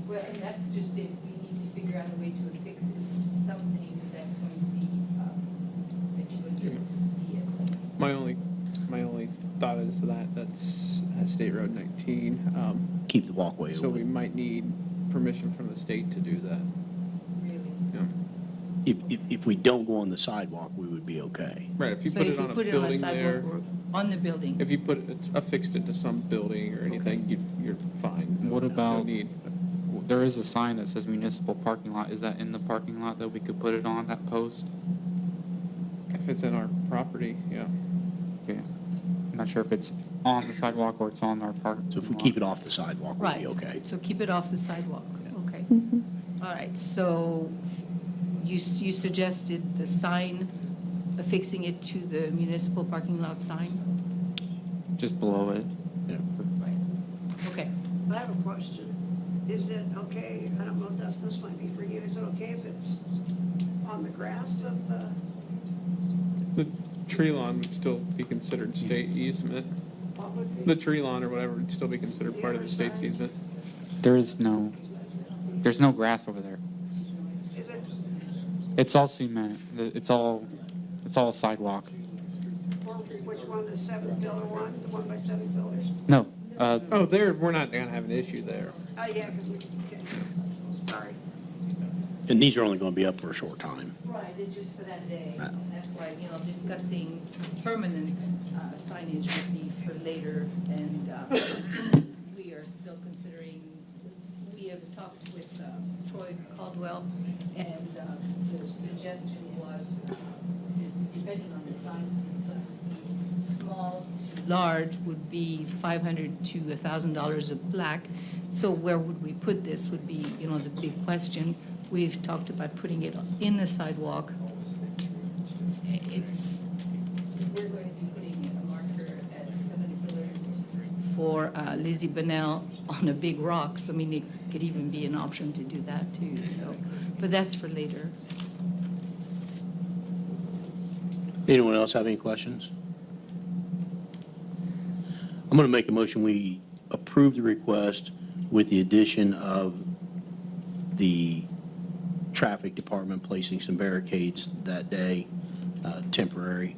Well, and that's just it, we need to figure out a way to affix it to something that's going to be, that you would be able to see it. My only thought is that's State Road 19. Keep the walkway So we open. might need permission from the state to do that. Really? Yeah. If we don't go on the sidewalk, we would be okay. Right, if you So put if it you on a put it on a building sidewalk there, or on the building. if you put it, affixed it to some building or anything, you're fine. What No about, need. there is a sign that says municipal parking lot. Is that in the parking lot that we could put it on, that post? If it's in our property, yeah. Yeah. I'm not sure if it's on the sidewalk or it's on our park. So if we keep it off the sidewalk, we'll Right. be okay. So keep it off the sidewalk, okay. All right, so you suggested the sign, affixing it to the municipal parking lot sign? Just below it. Yeah. Right. Okay. I have a question. Is it okay, I don't know, Dustin, this might be for you, is it okay if it's on the grass of the, The tree lawn would still be considered state easement. what would be? The tree lawn or whatever would still be considered part of the state's easement. There's no grass over there. Is it, It's all cement. It's all sidewalk. which one, the 7-pillar one, the one by 7 pillars? No, Oh, there, we're not gonna have an issue there. Oh, yeah, because we, okay, sorry. And these are only going to be up for a short time. Right, it's just for that day, and that's why, discussing permanent signage would be for later, and we are still considering, we have talked with Troy Caldwell, and the suggestion was, depending on the size of these plaques, the small to large would be $500 to $1,000 a plaque. So where would we put this would be, the big question. We've talked about putting it in the sidewalk. We're going to be putting a marker at 7 pillars for Lizzie Bennell on a big rock. So, it could even be an option to do that too. So, but that's for later. Anyone else have any questions? I'm going to make a motion, we approve the request with the addition of the traffic department placing some barricades that day, temporary.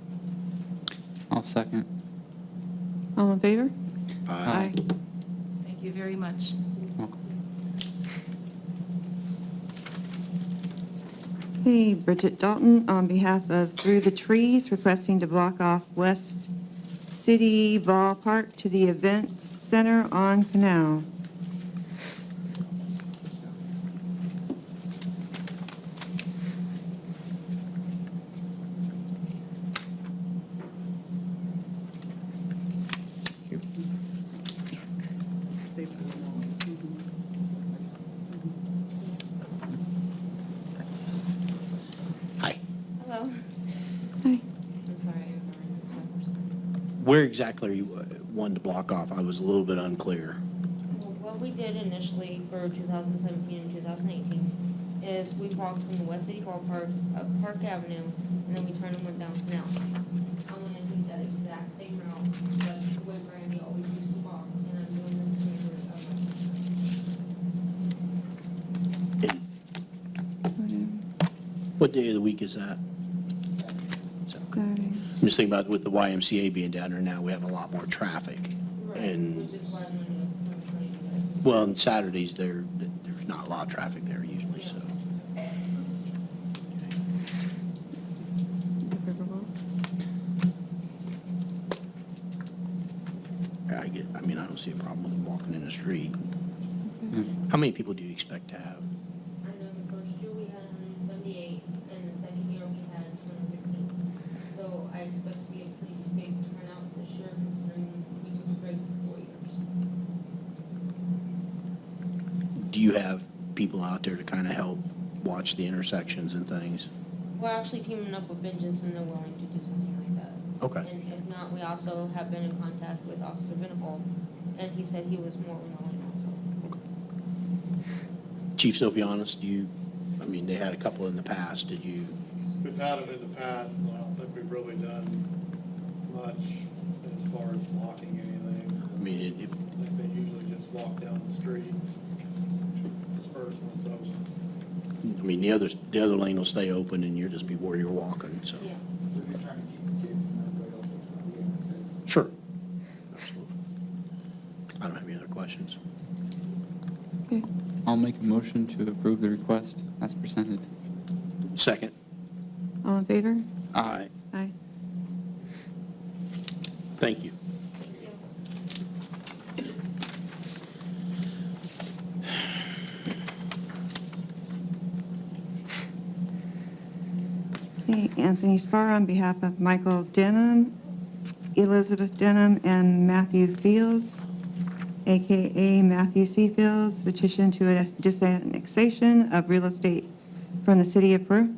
I'll second. All in favor? Aye. Thank you very much. Welcome. Hey, Bridget Dalton, on behalf of Through the Trees, requesting to block off West City Ballpark to the Event Center on Canal. Hi. Hello. Hi. I'm sorry, this is my first time. Where exactly are you wanting to block off? I was a little bit unclear. Well, what we did initially for 2017 and 2018 is we walked from the West City Ballpark up Park Avenue, and then we turned and went down Canal. I'm gonna do that exact same route. That's the way Brandy always used to walk, and I'm doing this to make sure it's What day of the week is that? Saturday. I'm just thinking about with the YMCA being down there now, we have a lot more traffic. And, well, on Saturdays, there's not a lot of traffic there usually, so. I don't see a problem with them walking in the street. How many people do you expect to have? I know the first year we had 178, and the second year we had 215. So I expect to be a pretty big turnout this year, considering we took straight for 4 years. Do you have people out there to kind of help watch the intersections and things? We're actually teaming up with Vengeance, and they're willing to do something like that. Okay. And if not, we also have been in contact with Officer Venable, and he said he was more than willing also. Chief Sophianis, they had a couple in the past, did you? We've had them in the past, and I don't think we've really done much as far as blocking anything. I think they usually just walk down the street, disperse when it's open. The other lane will stay open and you'll just be where you're walking, so. Yeah. Sure. Absolutely. I don't have any other questions. Okay. I'll make a motion to approve the request as presented. Second. All in favor? Aye. Aye. Thank you. Okay, Anthony Spar on behalf of Michael Denham, Elizabeth Denham, and Matthew Fields, AKA Matthew C. Fields, petition to a disannexation of real estate from the city of Peru.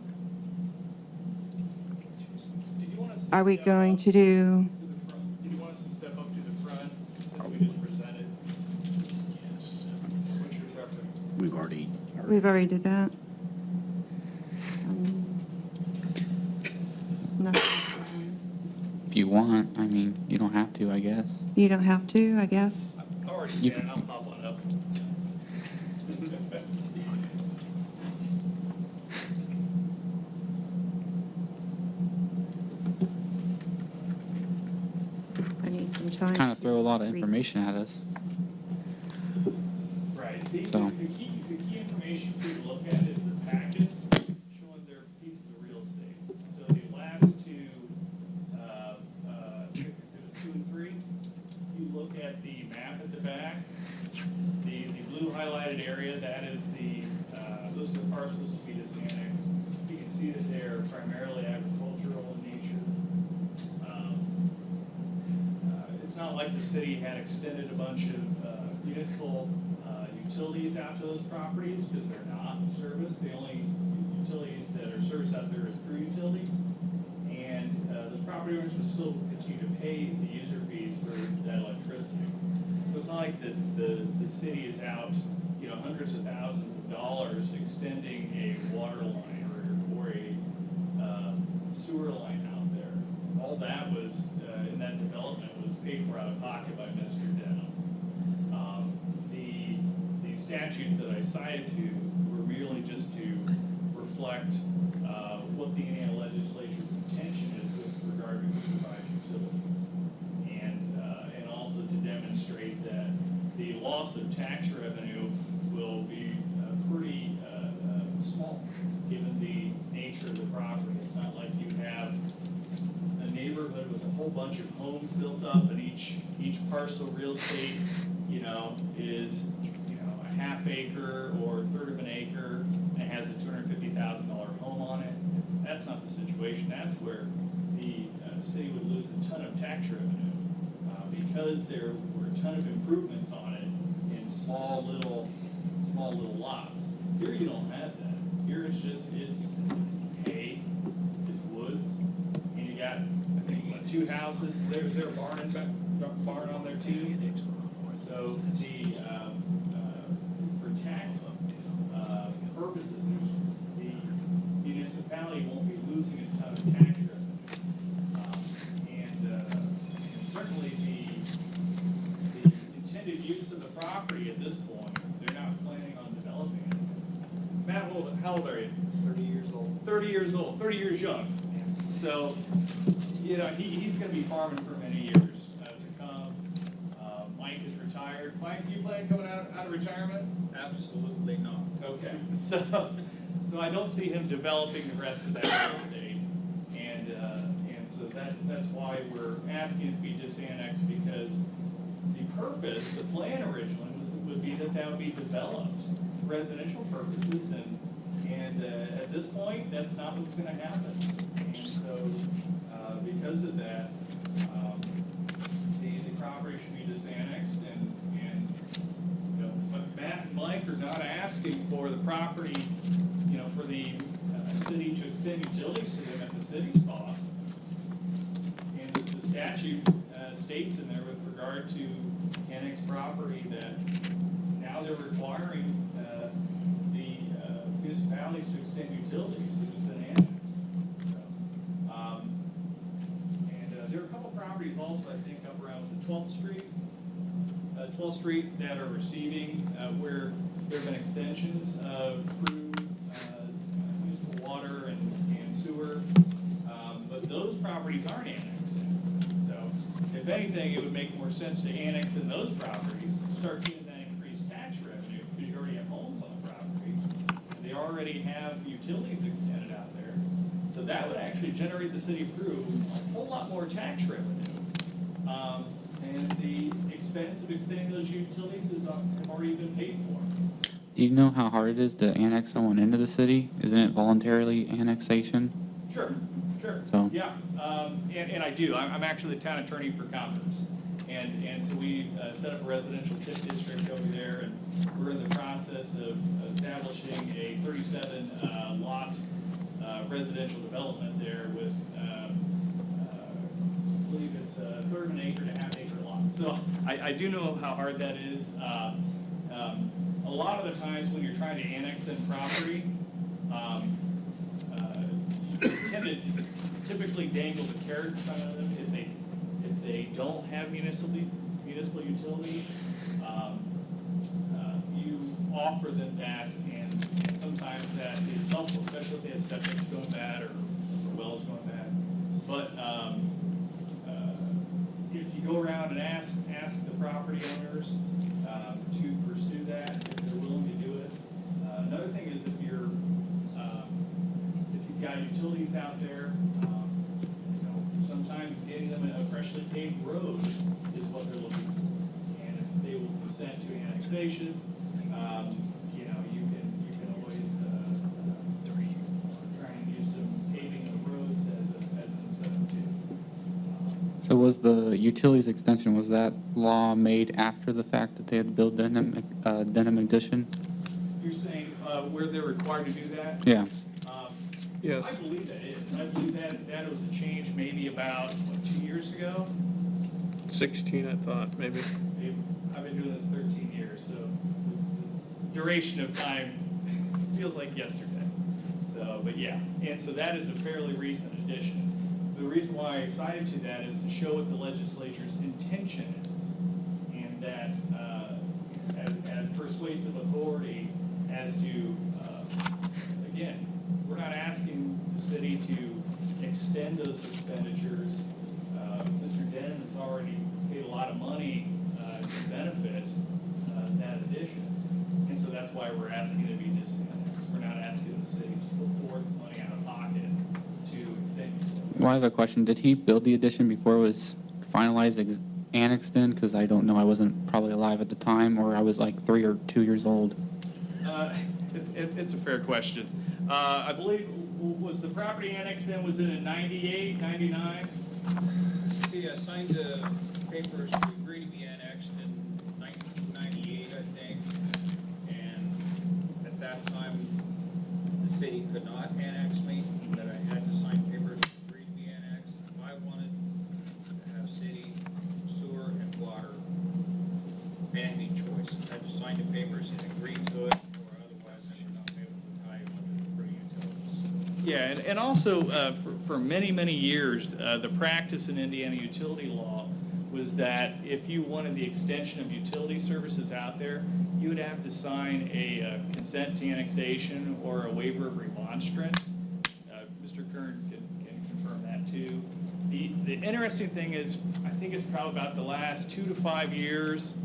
Are we going to do? Did you want us to step up to the front since we just presented? Yes. What's your preference? We've already did that. No. If you want, you don't have to, I guess. You don't have to, I guess. I'm already You standing, I'll pop one up. I need some time. Kind of throw a lot of information at us. Right. So. The key information for you to look at is the packets showing their pieces of real estate. So the last two, exhibits 2 and 3, you look at the map at the back, the blue highlighted area, that is those are the parcels to be disannexed. You can see that they're primarily agricultural in nature. It's not like the city had extended a bunch of municipal utilities out to those properties, because they're not serviced. The only utilities that are serviced out there is Peru utilities. And those property owners would still continue to pay the user fees for that electricity. So it's not like the city is out, hundreds of thousands of dollars extending a water line or a sewer line out there. All that was, in that development, was paid for out of pocket by Mr. Denham. The statutes that I cited to were really just to reflect what the Indiana legislature's intention is with regard to supervised utilities. And also to demonstrate that the loss of tax revenue will be pretty small, given the nature of the property. It's not like you have a neighborhood with a whole bunch of homes built up, and each parcel real estate, is, a half acre or a third of an acre, and it has a $250,000 home on it. That's not the situation. That's where the city would lose a ton of tax revenue, because there were a ton of improvements on it in small little lots. Here you don't have that. Here it's just, it's hay, it's woods, and you got, I think, 2 houses. There's a barn on there too. So for tax purposes, the municipality won't be losing a ton of tax revenue. And certainly the intended use of the property at this point, they're not planning on developing it. Matt, how old are you? 30 years old. 30 years old, 30 years young. So, you know, he's gonna be farming for many years to come. Mike is retired. Mike, you plan coming out of retirement? Absolutely not. Okay, so I don't see him developing the rest of that real estate. And so that's why we're asking it to be disannexed, because the purpose, the plan originally would be that would be developed for residential purposes, and at this point, that's not what's gonna happen. And so, because of that, the property should be disannexed, and, you know, but Matt and Mike are not asking for the property, you know, for the city to extend utilities to them at the city's cost. And the statute states in there with regard to annexed property that now they're requiring the municipalities to extend utilities that have been annexed. So, and there are a couple properties also, I think, up around 12th Street that are receiving where there have been extensions of Peru municipal water and sewer, but those properties aren't annexed in. So if anything, it would make more sense to annex in those properties, start getting that increased tax revenue, because you already have homes on the property, and they already have utilities extended out there. So that would actually generate the city of Peru a whole lot more tax revenue. And the expense of extending those utilities have already been paid for. Do you know how hard it is to annex someone into the city? Isn't it voluntarily annexation? Sure. So- Yeah, and I do. I'm actually the town attorney for Commerce. And so we set up a residential TIF district over there, and we're in the process of establishing a 37 lot residential development there with, I believe it's a third of an acre to half acre lot. So I do know how hard that is. A lot of the times when you're trying to annex in property, you tend to typically dangle the carrot in front of them if they don't have municipal utilities. You offer them that, and sometimes that is helpful, especially if they have septic going bad or wells going bad. But if you go around and ask the property owners to pursue that, if they're willing to do it. Another thing is if you've got utilities out there, you know, sometimes getting them a freshly paved road is what they're looking for. And if they will consent to annexation, you know, you can always try and use some paving of roads as an incentive too. So was the utilities extension, was that law made after the fact that they had to build Denham addition? You're saying where they're required to do that? Yeah. Yes. I believe that is. I believe that was a change maybe about, 2 years ago? 16, I thought, maybe. I've been doing this 13 years, so the duration of time feels like yesterday. So, but yeah, and so that is a fairly recent addition. The reason why I cited to that is to show what the legislature's intention is, and that as persuasive authority as to, again, we're not asking the city to extend those expenditures. Mr. Dennen has already paid a lot of money to benefit that addition, and so that's why we're asking to be disannexed. We're not asking the city to put forth money out of pocket to extend utilities. Well, I have a question. Did he build the addition before it was finalized, annexed in? Because I don't know. I wasn't probably alive at the time, or I was like 3 or 2 years old. It's a fair question. I believe, was the property annexed in, was it in 98, 99? See, I signed the papers to agree to be annexed in 1998, I think. And at that time, the city could not annex me, that I had to sign papers to agree to be annexed. If I wanted to have city, sewer, and water, I had any choice. I had to sign the papers and agree to it, or otherwise I would not be able to tie on to the free utilities. Yeah, and also for many, many years, the practice in Indiana utility law was that if you wanted the extension of utility services out there, you would have to sign a consent to annexation or a waiver of remonstrance. the interesting thing is, I think it's probably about the last 2 to 5 years,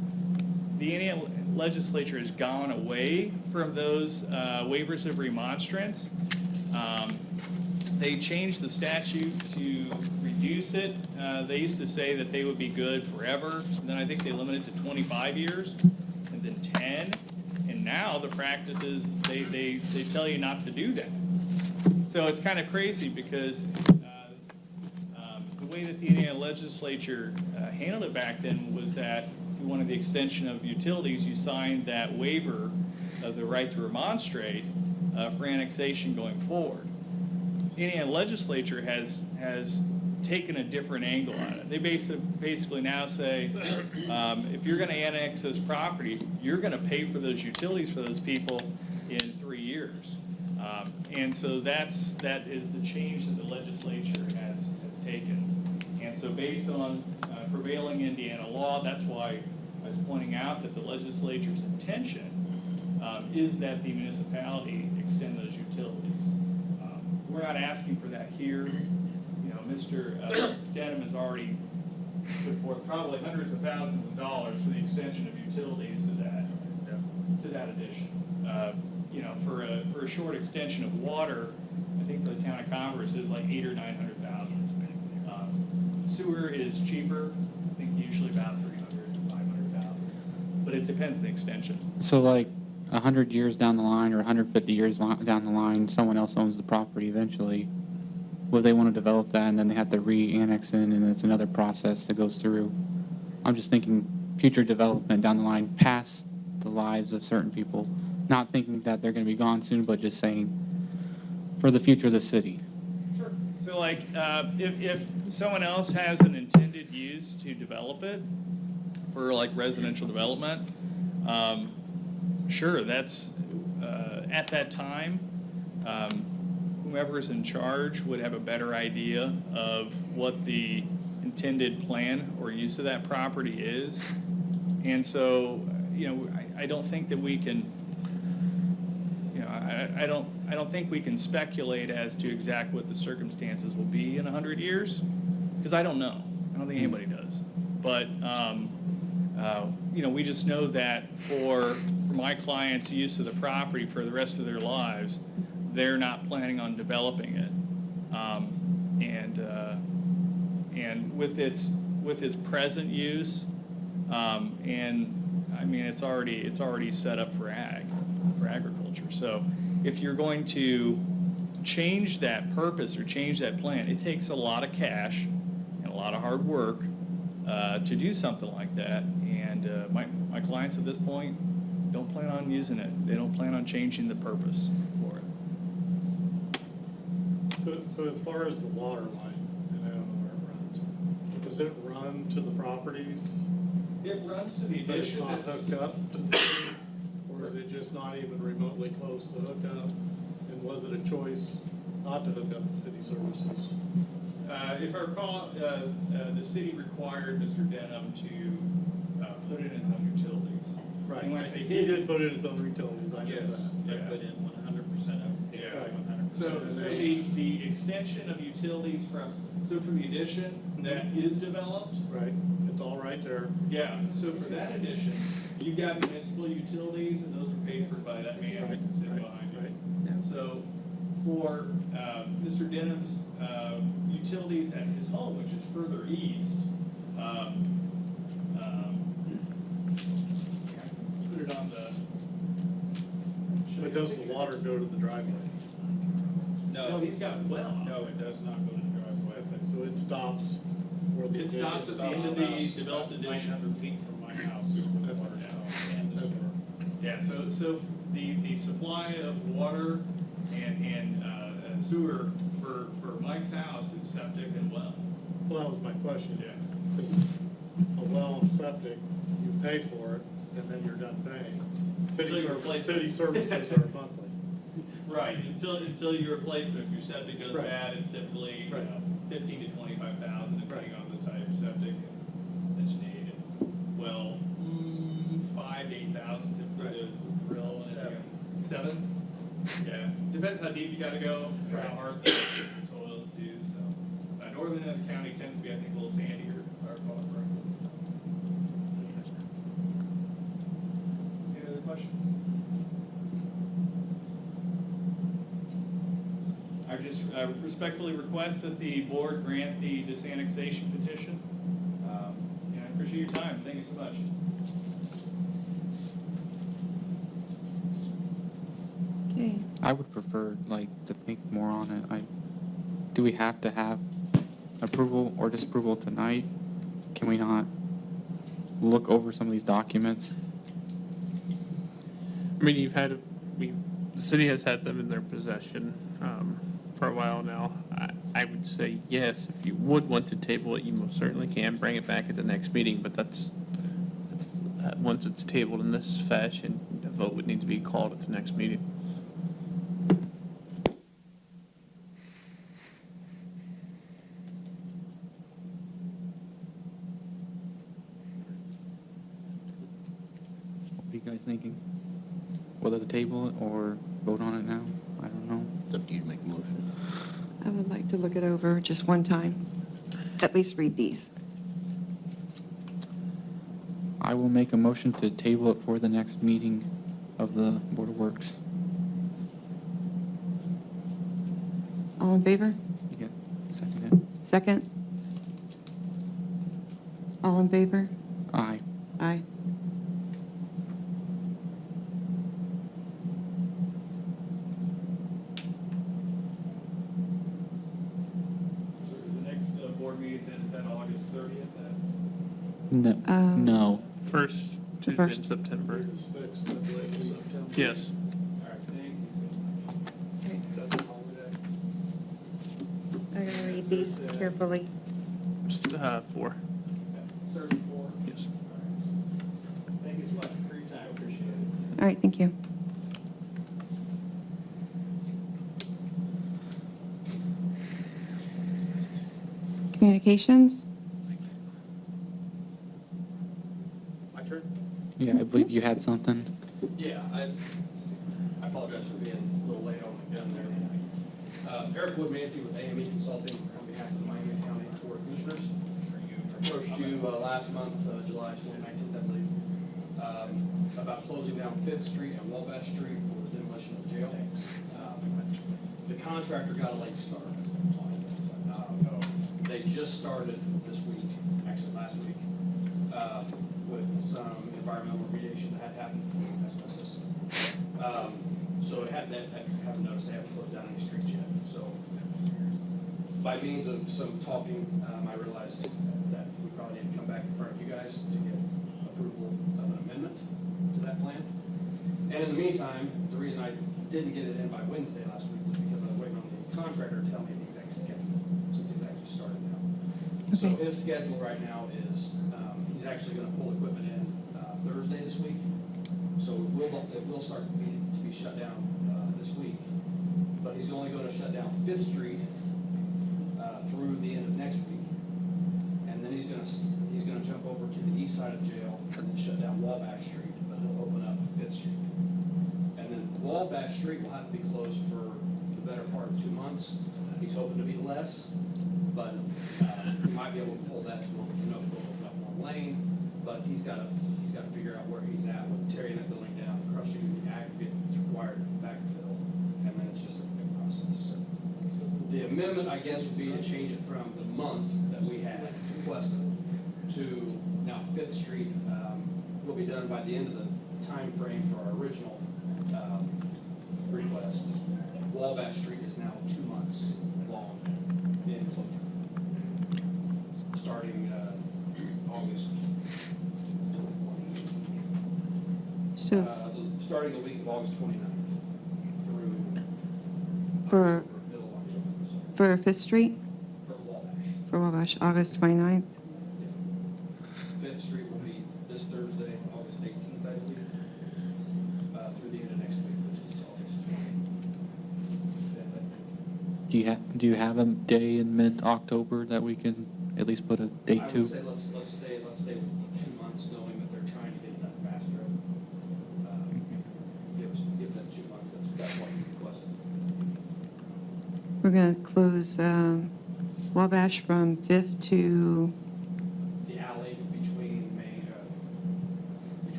the Indiana legislature has gone away from those waivers of remonstrance. They changed the statute to reduce it. They used to say that they would be good forever. And then I think they limited it to 25 years, and then 10. And now the practice is they tell you not to do that. So it's kind of crazy because the way that the Indiana legislature handled it back then was that if you wanted the extension of utilities, you signed that waiver of the right to remonstrate for annexation going forward. The Indiana legislature has taken a different angle on it. They basically now say, if you're going to annex this property, you're going to pay for those utilities for those people in 3 years. And so that is the change that the legislature has taken. And so based on prevailing Indiana law, that's why I was pointing out that the legislature's intention is that the municipality extend those utilities. We're not asking for that here. You know, Mr. Denham has already put forth probably hundreds of thousands of dollars for the extension of utilities to that addition. You know, for a short extension of water, I think for the town of Converse is like $800,000 or $900,000. Sewer is cheaper. I think usually about $300,000 to $500,000, but it depends on the extension. So like 100 years down the line or 150 years down the line, someone else owns the property eventually. Would they want to develop that and then they have to re-annex in and it's another process that goes through? I'm just thinking future development down the line past the lives of certain people, not thinking that they're going to be gone soon, but just saying for the future of the city. Sure. So like if someone else has an intended use to develop it for like residential development, sure, that's at that time, whoever's in charge would have a better idea of what the intended plan or use of that property is. And so, you know, I don't think that we can, you know, I don't think we can speculate as to exactly what the circumstances will be in 100 years, because I don't know. I don't think anybody does. But you know, we just know that for my clients' use of the property for the rest of their lives, they're not planning on developing it. And with its present use, and I mean it's already set up for agriculture. So if you're going to change that purpose or change that plan, it takes a lot of cash and a lot of hard work to do something like that. And my clients at this point don't plan on using it. They don't plan on changing the purpose for it. So as far as the water line, and I don't know where it runs, does it run to the properties? It runs to the But it's addition. not hooked up to the city? Or is it just not even remotely close to hook up? And was it a choice not to hook up to city services? If I recall, the city required Mr. Denham to put in his own utilities. Right, And when I say he his, did put in his own utilities, I know yes, that. yeah. Put in 100% of it. Yeah. Right. 100%. So the extension of utilities for the addition that is developed. Right, it's all right there. Yeah, so for that addition, you've got municipal utilities, and those are paid for by that man who's gonna sit behind you. Right. So for Mr. Denham's utilities at his home, which is further east, put it on the. But does the water go to the driveway? No, he's got well. No, it does not go to the driveway. Okay, so it stops where the. It stops at the end of the developed addition. 900 feet from my house is where the water stops and the sewer. Yeah, so the supply of water and sewer for Mike's house is septic and well. Well, that was my question. Yeah. Because a well and septic, you pay for it, and then you're done paying. Until you replace it. City services are monthly. Right, until you replace it. If your septic goes Right. bad, it's typically, you Right. know, 15 to 25,000, depending on the type of septic that you need. Well, 5,000 to 8,000 typically to drill. And 7? Yeah, depends how deep you gotta go, or how hard the soil is too, so. Northern County tends to be, I respectfully request that the board grant the disannexation petition. And I appreciate your time. Thank you so much. Okay. I would prefer, to think more on it. Do we have to have approval or disapproval tonight? Can we not look over some of these documents? I mean, the city has had them in their possession for a while now. I would say yes, if you would want to table it, you most certainly can bring it back at the next meeting, but that's once it's tabled in this fashion, a vote would need to be called at the next meeting. What are you guys thinking? Whether to table it or vote on it now? I don't know. It's up to you to make a motion. I would like to look it over just one time, at least read these. I will make a motion to table it for the next meeting of the Board of Works. All in favor? You get seconded? Second? All in favor? Aye. Aye. The next board meeting then is at August 30th? No. No. First The Tuesday first. in September. The 6th, I believe, of September. Yes. All right, thank you so much. That's a holiday. I'm going to read these carefully. 4. Starts at 4. Yes. Thank you so much for your time. Appreciate it. All right, thank you. Communications? My turn? Yeah, I believe you had something. Yeah, I apologize for being a little late on my gun there. Eric Woodmansey with AME Consulting on behalf of the Miami County Board of Commissioners. I approached you last month, July 19th, I believe, about closing down 5th Street and Wabash Street for the demolition of the jail. The contractor got a late start. They just started this week, actually last week, with some environmental remediation that had happened with asbestos. So it had that, I haven't noticed they haven't closed down any streets yet. So by means of some talking, I realized that we probably need to come back in front of you guys to get approval of an amendment to that plan. And in the meantime, the reason I didn't get it in by Wednesday last week was because I was waiting on the contractor to tell me the exact schedule, since he's actually started now. So his schedule right now is, he's actually gonna pull equipment in Thursday this week. So it will start to be shut down this week. But he's only gonna shut down 5th Street through the end of next week. And then he's gonna jump over to the east side of jail and then shut down Wabash Street, but he'll open up 5th Street. And then Wabash Street will have to be closed for the better part of 2 months. He's hoping to be less, but he might be able to pull that to open up one lane. But he's got to figure out where he's at with tearing that building down, crushing the aggregate that's required to backfill, and then it's just a big process. So the amendment, I guess, would be to change it from the month that we had requested to now 5th Street will be done by the end of the time frame for our original request. Wabash Street is now 2 months long in closure, starting August. So Starting the week of August 29th through for middle of October. For 5th Street? For Wabash. For Wabash, August 29th? 5th Street will be this Thursday, August 18th, I believe, through the end of next week, which is August 25th. Do you have a day in mid-October that we can at least put a date I to? would say let's stay with 2 months, knowing that they're trying to get it done faster. Give them 2 months, that's what we requested. We're going to close Wabash from 5th to, The alley between Main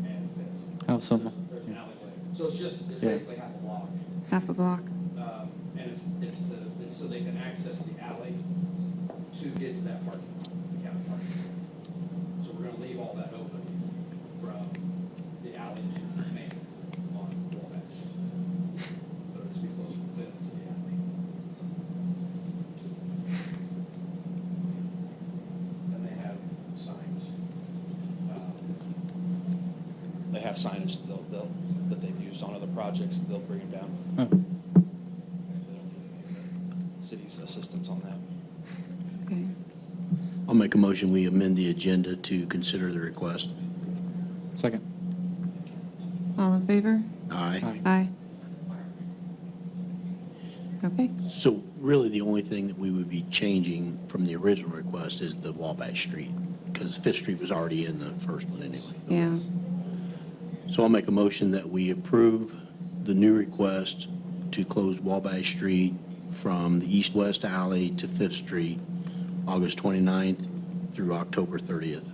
and 5th. Oh, so There's an alleyway. So it's Yeah. basically half a block. half a block. And it's so they can access the alley to get to that parking lot, the county parking lot. So we're gonna leave all that open from the alley to the main on Wabash. But it'll just be closer to the alley. And they have signs. They have signage that they've used on other projects, they'll bring them down. Oh. City's assistance on that. Okay. I'll make a motion, we amend the agenda to consider the request. Second. All in favor? Aye. Aye. Okay. So really, the only thing that we would be changing from the original request is the Wabash Street, because Fifth Street was already in the first one anyway. Yeah. So I'll make a motion that we approve the new request to close Wabash Street from the east-west alley to Fifth Street, August 29th through October 30th.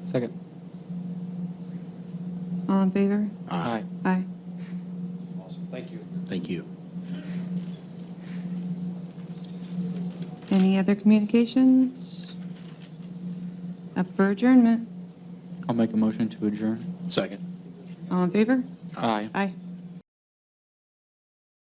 Second. All in favor? Aye. Aye. Awesome, thank you. Thank you. Any other communications? Up for adjournment. I'll make a motion to adjourn. Second. All in favor? Aye. Aye.